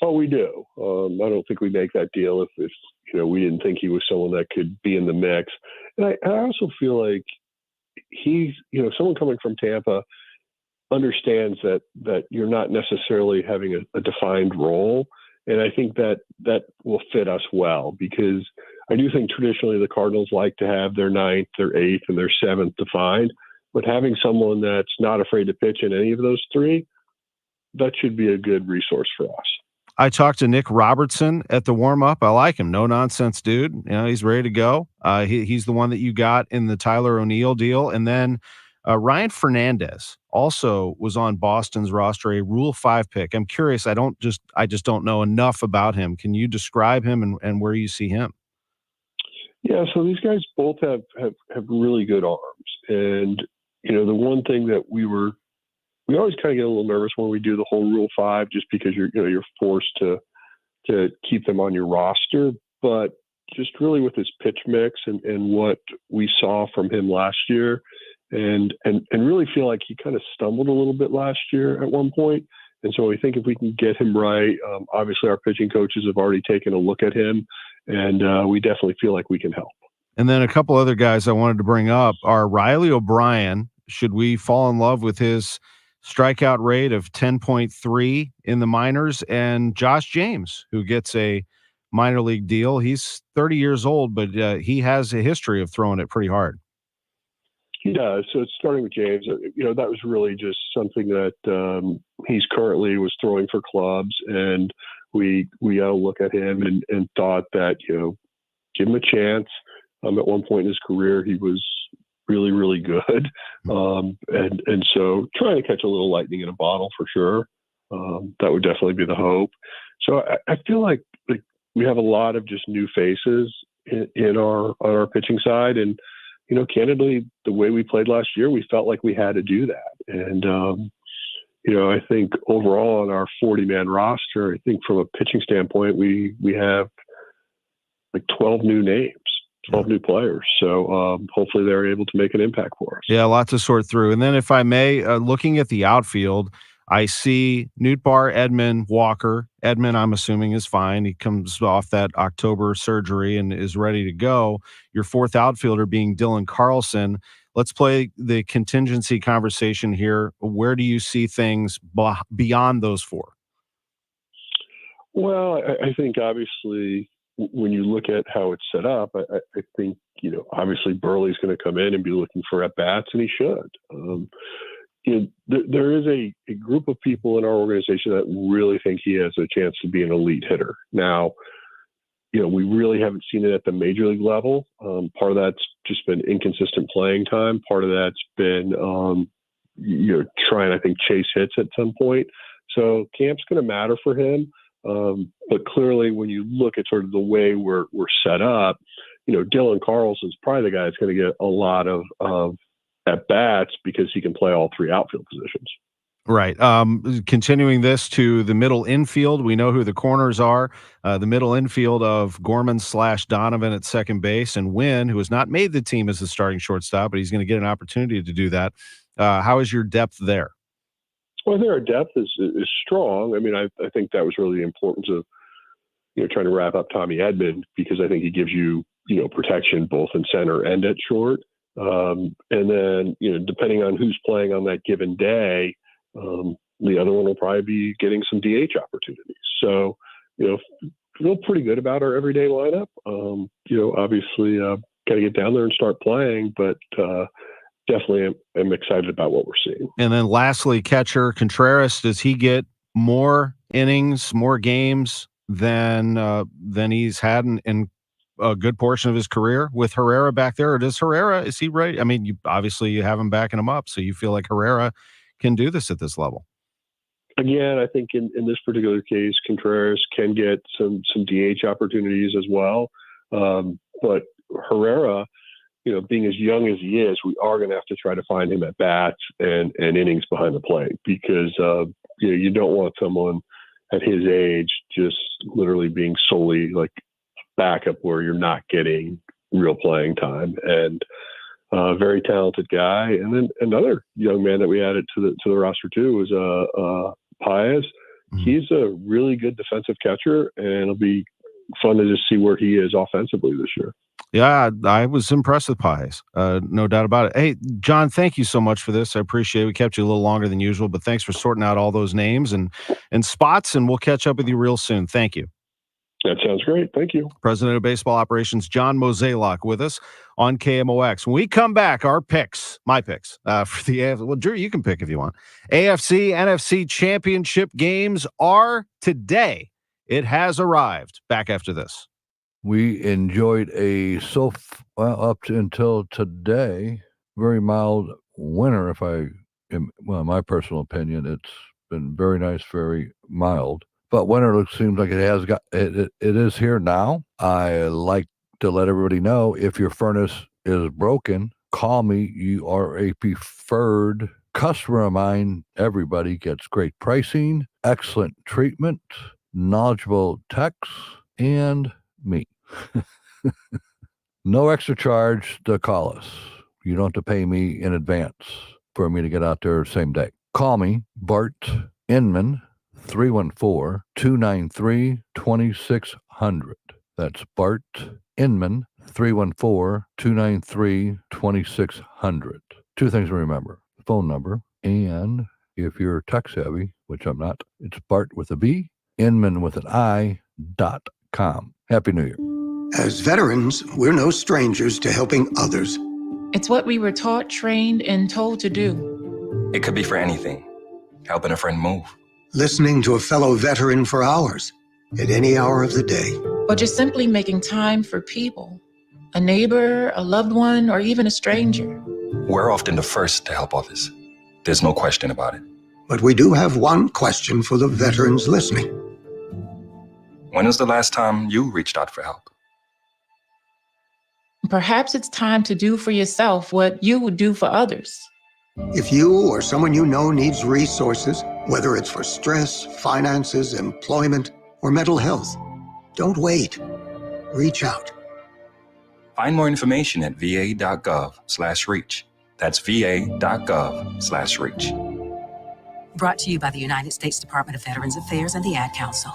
Oh, we do. I don't think we make that deal if we didn't think he was someone that could be in the mix. And I also feel like he's, someone coming from Tampa understands that you're not necessarily having a defined role. And I think that will fit us well, because I do think traditionally the Cardinals like to have their 9th, their 8th, and their 7th defined. But having someone that's not afraid to pitch in any of those 3, that should be a good resource for us.
I talked to Nick Robertson at the warm-up. I like him. No nonsense dude. He's ready to go. He's the one that you got in the Tyler O'Neill deal. And then Ryan Fernandez also was on Boston's roster, a Rule 5 pick. I'm curious. I just don't know enough about him. Can you describe him and where you see him?
Yeah, so these guys both have really good arms. And, the one thing that we always kind of get a little nervous when we do the whole Rule 5, just because you're forced to keep them on your roster. But just really with his pitch mix and what we saw from him last year, and really feel like he kind of stumbled a little bit last year at one point. And so I think if we can get him right, obviously our pitching coaches have already taken a look at him, and we definitely feel like we can help. And
then a couple other guys I wanted to bring up are Riley O'Brien. Should we fall in love with his strikeout rate of 10.3 in the minors, and Josh James, who gets a minor league deal? He's 30 years old, but he has a history of throwing it pretty hard.
He does. So it's starting with James, that was really just something that he's currently was throwing for clubs, and we all look at him and thought that, give him a chance. At one point in his career, he was really, really good. And so trying to catch a little lightning in a bottle for sure. That would definitely be the hope. So I feel like we have a lot of just new faces on our pitching side. And, candidly, the way we played last year, we felt like we had to do that. And, I think overall on our 40-man roster, I think from a pitching standpoint, we have like 12 new names. 12 new players. So hopefully they're able to make an impact for us.
Yeah, a lot to sort through. And then if I may, looking at the outfield, I see Nootbaar, Edman, Walker. Edman, I'm assuming, is fine. He comes off that October surgery and is ready to go. Your 4th outfielder being Dylan Carlson. Let's play the contingency conversation here. Where do you see things beyond those 4?
Well, I think obviously when you look at how it's set up, I think, obviously Burley's going to come in and be looking for at-bats, and he should. There is a group of people in our organization that really think he has a chance to be an elite hitter. Now, we really haven't seen it at the major league level. Part of that's just been inconsistent playing time. Part of that's been, trying, I think, chase hits at some point. So camp's going to matter for him. But clearly, when you look at sort of the way we're set up, Dylan Carlson's probably the guy that's going to get a lot of at-bats because he can play all 3 outfield positions.
Right. Continuing this to the middle infield, we know who the corners are. The middle infield of Gorman/Donovan at second base, and Wynn, who has not made the team as a starting shortstop, but he's going to get an opportunity to do that. How is your depth there?
Well, their depth is strong. I mean, I think that was really the importance of, trying to wrap up Tommy Edman, because I think he gives you, protection both in center and at short. And then, depending on who's playing on that given day, the other one will probably be getting some DH opportunities. So, feel pretty good about our everyday lineup. Obviously, got to get down there and start playing, but definitely am excited about what we're seeing.
And then lastly, catcher Contreras, does he get more innings, more games than he's had in a good portion of his career with Herrera back there? Or is he ready? I mean, you have him backing him up, so you feel like Herrera can do this at this level.
Again, I think in this particular case, Contreras can get some DH opportunities as well. But Herrera, being as young as he is, we are going to have to try to find him at bats and innings behind the plate because, you don't want someone at his age just literally being solely like backup where you're not getting real playing time. And very talented guy. And then another young man that we added to the roster too was Paez. He's a really good defensive catcher, and it'll be fun to just see where he is offensively this year.
Yeah, I was impressed with Paez. No doubt about it. Hey, John, thank you so much for this. I appreciate it. We kept you a little longer than usual, but thanks for sorting out all those names and spots, and we'll catch up with you real soon. Thank you.
That sounds great. Thank you.
President of Baseball Operations, John Mozeliak, with us on KMOX. When we come back, our picks, my picks for the AFC. Well, Drew, you can pick if you want. AFC, NFC championship games are today. It has arrived. Back after this.
We enjoyed up until today, very mild winter. In my personal opinion, it's been very nice, very mild. But winter seems like it is here now. I like to let everybody know if your furnace is broken, call me. You are a preferred customer of mine. Everybody gets great pricing, excellent treatment, knowledgeable techs, and me. No extra charge to call us. You don't have to pay me in advance for me to get out there same day. Call me, Bart Inman, 314-293-2600. That's Bart Inman, 314-293-2600. Two things to remember: phone number, and if you're tech savvy, which I'm not, it's Bart with a B, Inman with an I.com. Happy New Year.
As veterans, we're no strangers to helping others.
It's what we were taught, trained, and told to do.
It could be for anything. Helping a friend move.
Listening to a fellow veteran for hours, at any hour of the day.
Or just simply making time for people. A neighbor, a loved one, or even a stranger.
We're often the first to help others. There's no question about it.
But we do have one question for the veterans listening.
When was the last time you reached out for help?
Perhaps it's time to do for yourself what you would do for others.
If you or someone you know needs resources, whether it's for stress, finances, employment, or mental health, don't wait. Reach out.
Find more information at va.gov/reach. That's va.gov/reach.
Brought to you by the United States Department of Veterans Affairs and the Ad Council.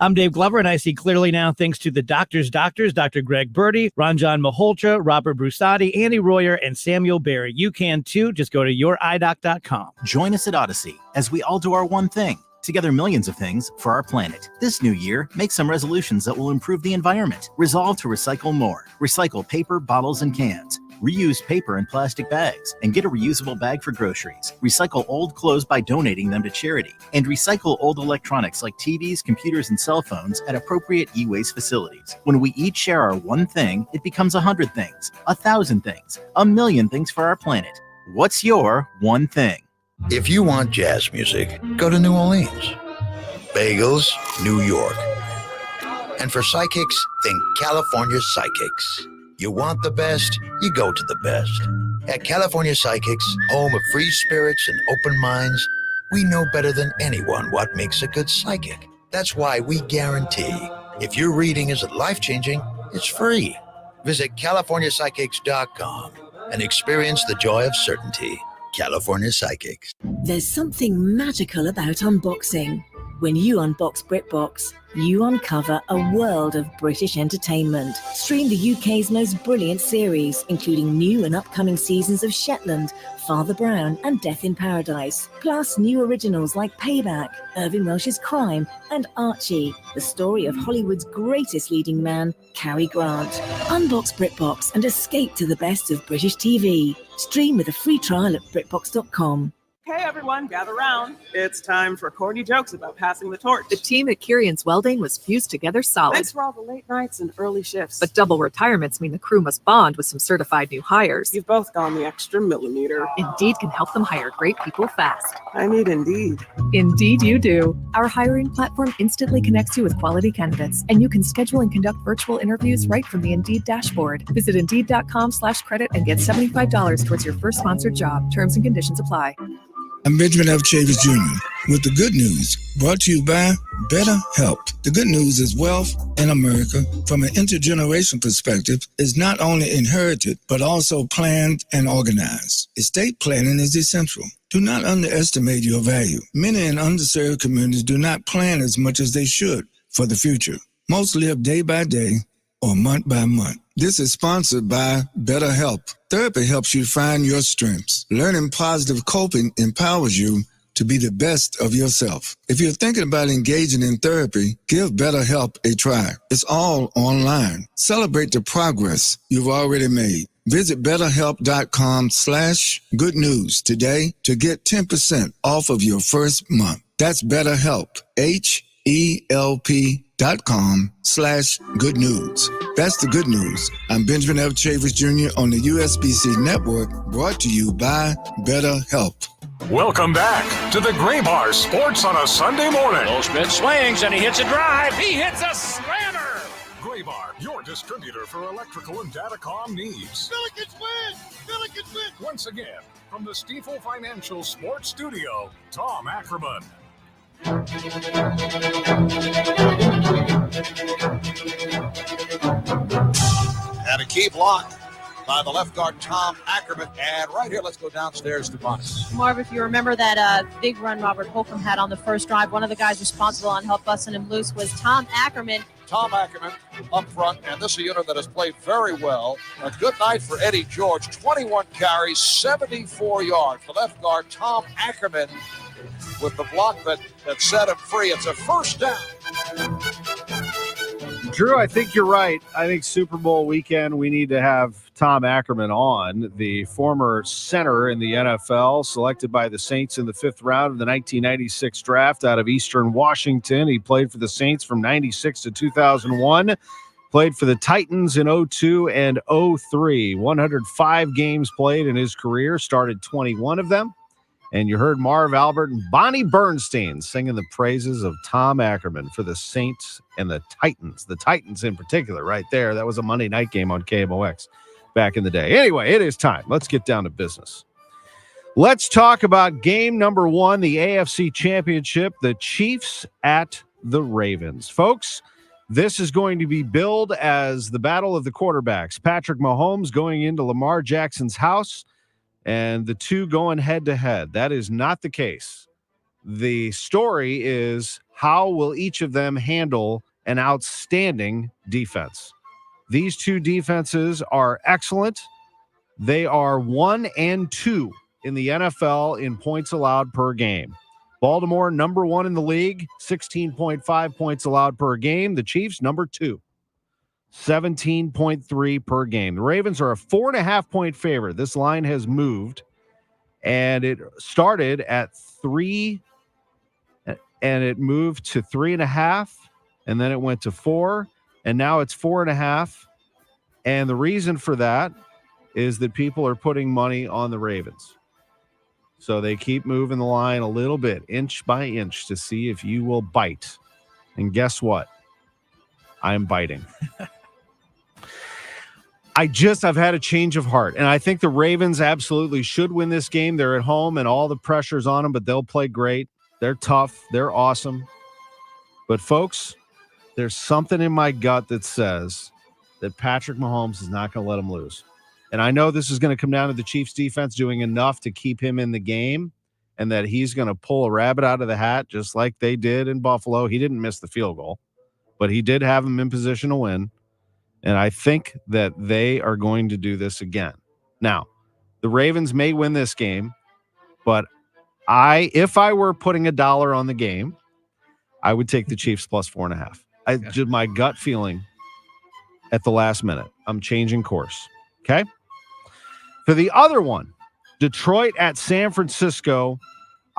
I'm Dave Glover, and I see clearly now thanks to the doctors, Dr. Greg Birdie, Ranjan Malhotra, Robert Brusati, Andy Royer, and Samuel Barry. You can too. Just go to youridoc.com.
Join us at Odyssey as we all do our one thing. Together, millions of things for our planet. This new year, make some resolutions that will improve the environment. Resolve to recycle more. Recycle paper, bottles, and cans. Reuse paper and plastic bags and get a reusable bag for groceries. Recycle old clothes by donating them to charity. And recycle old electronics like TVs, computers, and cell phones at appropriate e-waste facilities. When we each share our one thing, it becomes 100 things, 1,000 things, 1,000,000 things for our planet. What's your one thing?
If you want jazz music, go to New Orleans. Bagels, New York. And for psychics, think California Psychics. You want the best, you go to the best. At California Psychics, home of free spirits and open minds, we know better than anyone what makes a good psychic. That's why we guarantee if your reading isn't life-changing, it's free. Visit CaliforniaPsychics.com and experience the joy of certainty. California Psychics.
There's something magical about unboxing. When you unbox BritBox, you uncover a world of British entertainment. Stream the UK's most brilliant series, including new and upcoming seasons of Shetland, Father Brown, and Death in Paradise. Plus new originals like Payback, Irving Welsh's Crime, and Archie, the story of Hollywood's greatest leading man, Cary Grant. Unbox BritBox and escape to the best of British TV. Stream with a free trial at BritBox.com.
Okay, everyone, gather round. It's time for corny jokes about passing the torch.
The team at Kirian's Welding was fused together solid.
Thanks for all the late nights and early shifts.
But double retirements mean the crew must bond with some certified new hires.
You've both gone the extra millimeter.
Indeed can help them hire great people fast.
I need Indeed.
Indeed you do. Our hiring platform instantly connects you with quality candidates, and you can schedule and conduct virtual interviews right from the Indeed dashboard. Visit Indeed.com/credit and get $75 towards your first sponsored job. Terms and conditions apply.
I'm Benjamin F. Chavis Jr. with the good news, brought to you by BetterHelp. The good news is wealth in America, from an intergenerational perspective, is not only inherited, but also planned and organized. Estate planning is essential. Do not underestimate your value. Many in underserved communities do not plan as much as they should for the future. Most live day by day or month by month. This is sponsored by BetterHelp. Therapy helps you find your strengths. Learning positive coping empowers you to be the best of yourself. If you're thinking about engaging in therapy, give BetterHelp a try. It's all online. Celebrate the progress you've already made. Visit BetterHelp.com/good news today to get 10% off of your first month. That's BetterHelp, HELP.com/good news. That's the good news. I'm Benjamin F. Chavis Jr. on the USBC Network, brought to you by BetterHelp.
Welcome back to the Gray Bar Sports on a Sunday morning.
Goldschmidt swings and he hits a drive. He hits a slammer.
Gray Bar, your distributor for electrical and datacom needs.
Billikens win! Billikens win!
Once again, from the Stifel Financial Sports Studio, Tom Ackerman.
And a key block by the left guard, Tom Ackerman. And right here, let's go downstairs to Bonnie.
Marv, if you remember that big run Robert Holcomb had on the first drive, one of the guys responsible on help busting him loose was Tom Ackerman.
Tom Ackerman up front, and this is a unit that has played very well. A good night for Eddie George, 21 carries, 74 yards. The left guard, Tom Ackerman, with the block that set him free. It's a first down.
Drew, I think you're right. I think Super Bowl weekend, we need to have Tom Ackerman on, the former center in the NFL, selected by the Saints in the 5th round of the 1996 draft out of Eastern Washington. He played for the Saints from 96 to 2001, played for the Titans in 02 and 03. 105 games played in his career, started 21 of them. And you heard Marv Albert and Bonnie Bernstein singing the praises of Tom Ackerman for the Saints and the Titans in particular right there. That was a Monday night game on KMOX back in the day. Anyway, it is time. Let's get down to business. Let's talk about game number 1, the AFC Championship, the Chiefs at the Ravens. Folks, this is going to be billed as the battle of the quarterbacks. Patrick Mahomes going into Lamar Jackson's house, and the two going head-to-head. That is not the case. The story is, how will each of them handle an outstanding defense? These two defenses are excellent. They are 1 and 2 in the NFL in points allowed per game. Baltimore, number 1 in the league, 16.5 points allowed per game. The Chiefs, number 2. 17.3 per game. The Ravens are a 4.5-point favorite. This line has moved, and it started at 3, and it moved to 3.5, and then it went to 4, and now it's 4.5. And the reason for that is that people are putting money on the Ravens. So they keep moving the line a little bit, inch by inch, to see if you will bite. And guess what? I'm biting. I've had a change of heart, and I think the Ravens absolutely should win this game. They're at home, and all the pressure's on them, but they'll play great. They're tough. They're awesome. But, folks, there's something in my gut that says that Patrick Mahomes is not going to let them lose. And I know this is going to come down to the Chiefs defense doing enough to keep him in the game, and that he's going to pull a rabbit out of the hat just like they did in Buffalo. He didn't miss the field goal, but he did have him in position to win. And I think that they are going to do this again. Now, the Ravens may win this game, but if I were putting $1 on the game, I would take the Chiefs plus 4.5. Just my gut feeling at the last minute. I'm changing course. Okay. For the other one, Detroit at San Francisco,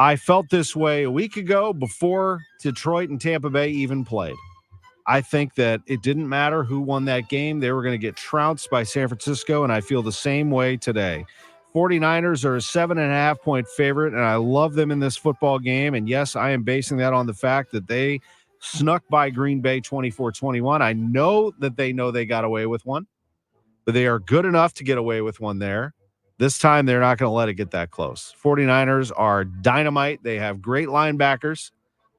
I felt this way a week ago before Detroit and Tampa Bay even played. I think that it didn't matter who won that game. They were going to get trounced by San Francisco, and I feel the same way today. 49ers are a 7.5-point favorite, and I love them in this football game. And yes, I am basing that on the fact that they snuck by Green Bay 24-21. I know that they know they got away with one, but they are good enough to get away with one there. This time, they're not going to let it get that close. 49ers are dynamite. They have great linebackers.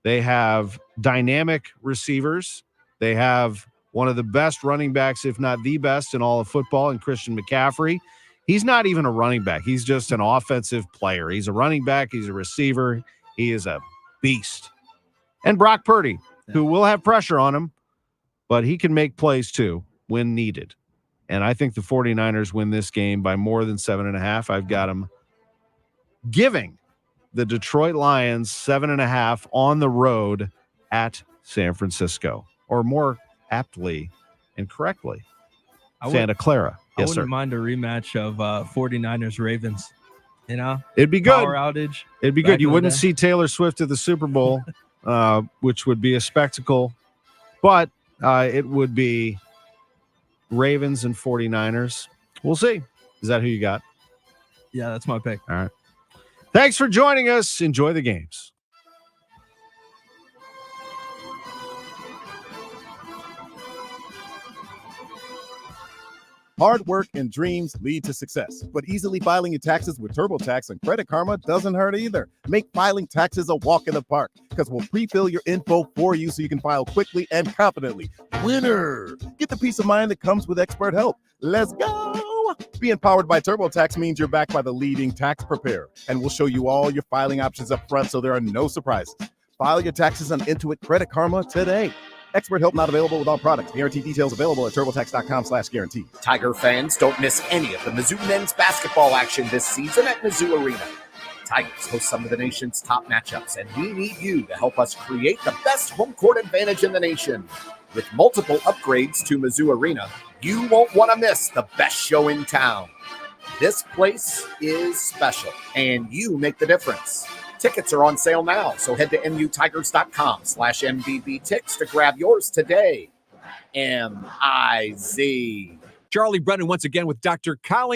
They have dynamic receivers. They have one of the best running backs, if not the best, in all of football, in Christian McCaffrey. He's not even a running back. He's just an offensive player. He's a running back. He's a receiver. He is a beast. And Brock Purdy, who will have pressure on him, but he can make plays too when needed. And I think the 49ers win this game by more than 7.5. I've got them giving the Detroit Lions 7.5 on the road at San Francisco, or more aptly and correctly, Santa Clara.
I wouldn't mind a rematch of 49ers Ravens. You know,
it'd be good.
Power outage.
It'd be good. You wouldn't see Taylor Swift at the Super Bowl, which would be a spectacle, but it would be Ravens and 49ers. We'll see. Is that who you got?
Yeah, that's my pick.
All right. Thanks for joining us. Enjoy the games.
Hard work and dreams lead to success, but easily filing your taxes with TurboTax and Credit Karma doesn't hurt either. Make filing taxes a walk in the park, because we'll pre-fill your info for you so you can file quickly and confidently. Winner! Get the peace of mind that comes with expert help. Let's go! Being powered by TurboTax means you're backed by the leading tax preparer, and we'll show you all your filing options up front so there are no surprises. File your taxes on Intuit Credit Karma today. Expert help not available with all products. Guarantee details available at TurboTax.com/guarantee.
Tiger fans, don't miss any of the Mizzou men's basketball action this season at Mizzou Arena. Tigers host some of the nation's top matchups, and we need you to help us create the best home court advantage in the nation. With multiple upgrades to Mizzou Arena, you won't want to miss the best show in town. This place is special, and you make the difference. Tickets are on sale now, so head to mutigers.com/MVBTix to grab yours today. MIZ.
Charlie Brennan once again with Dr. Colleen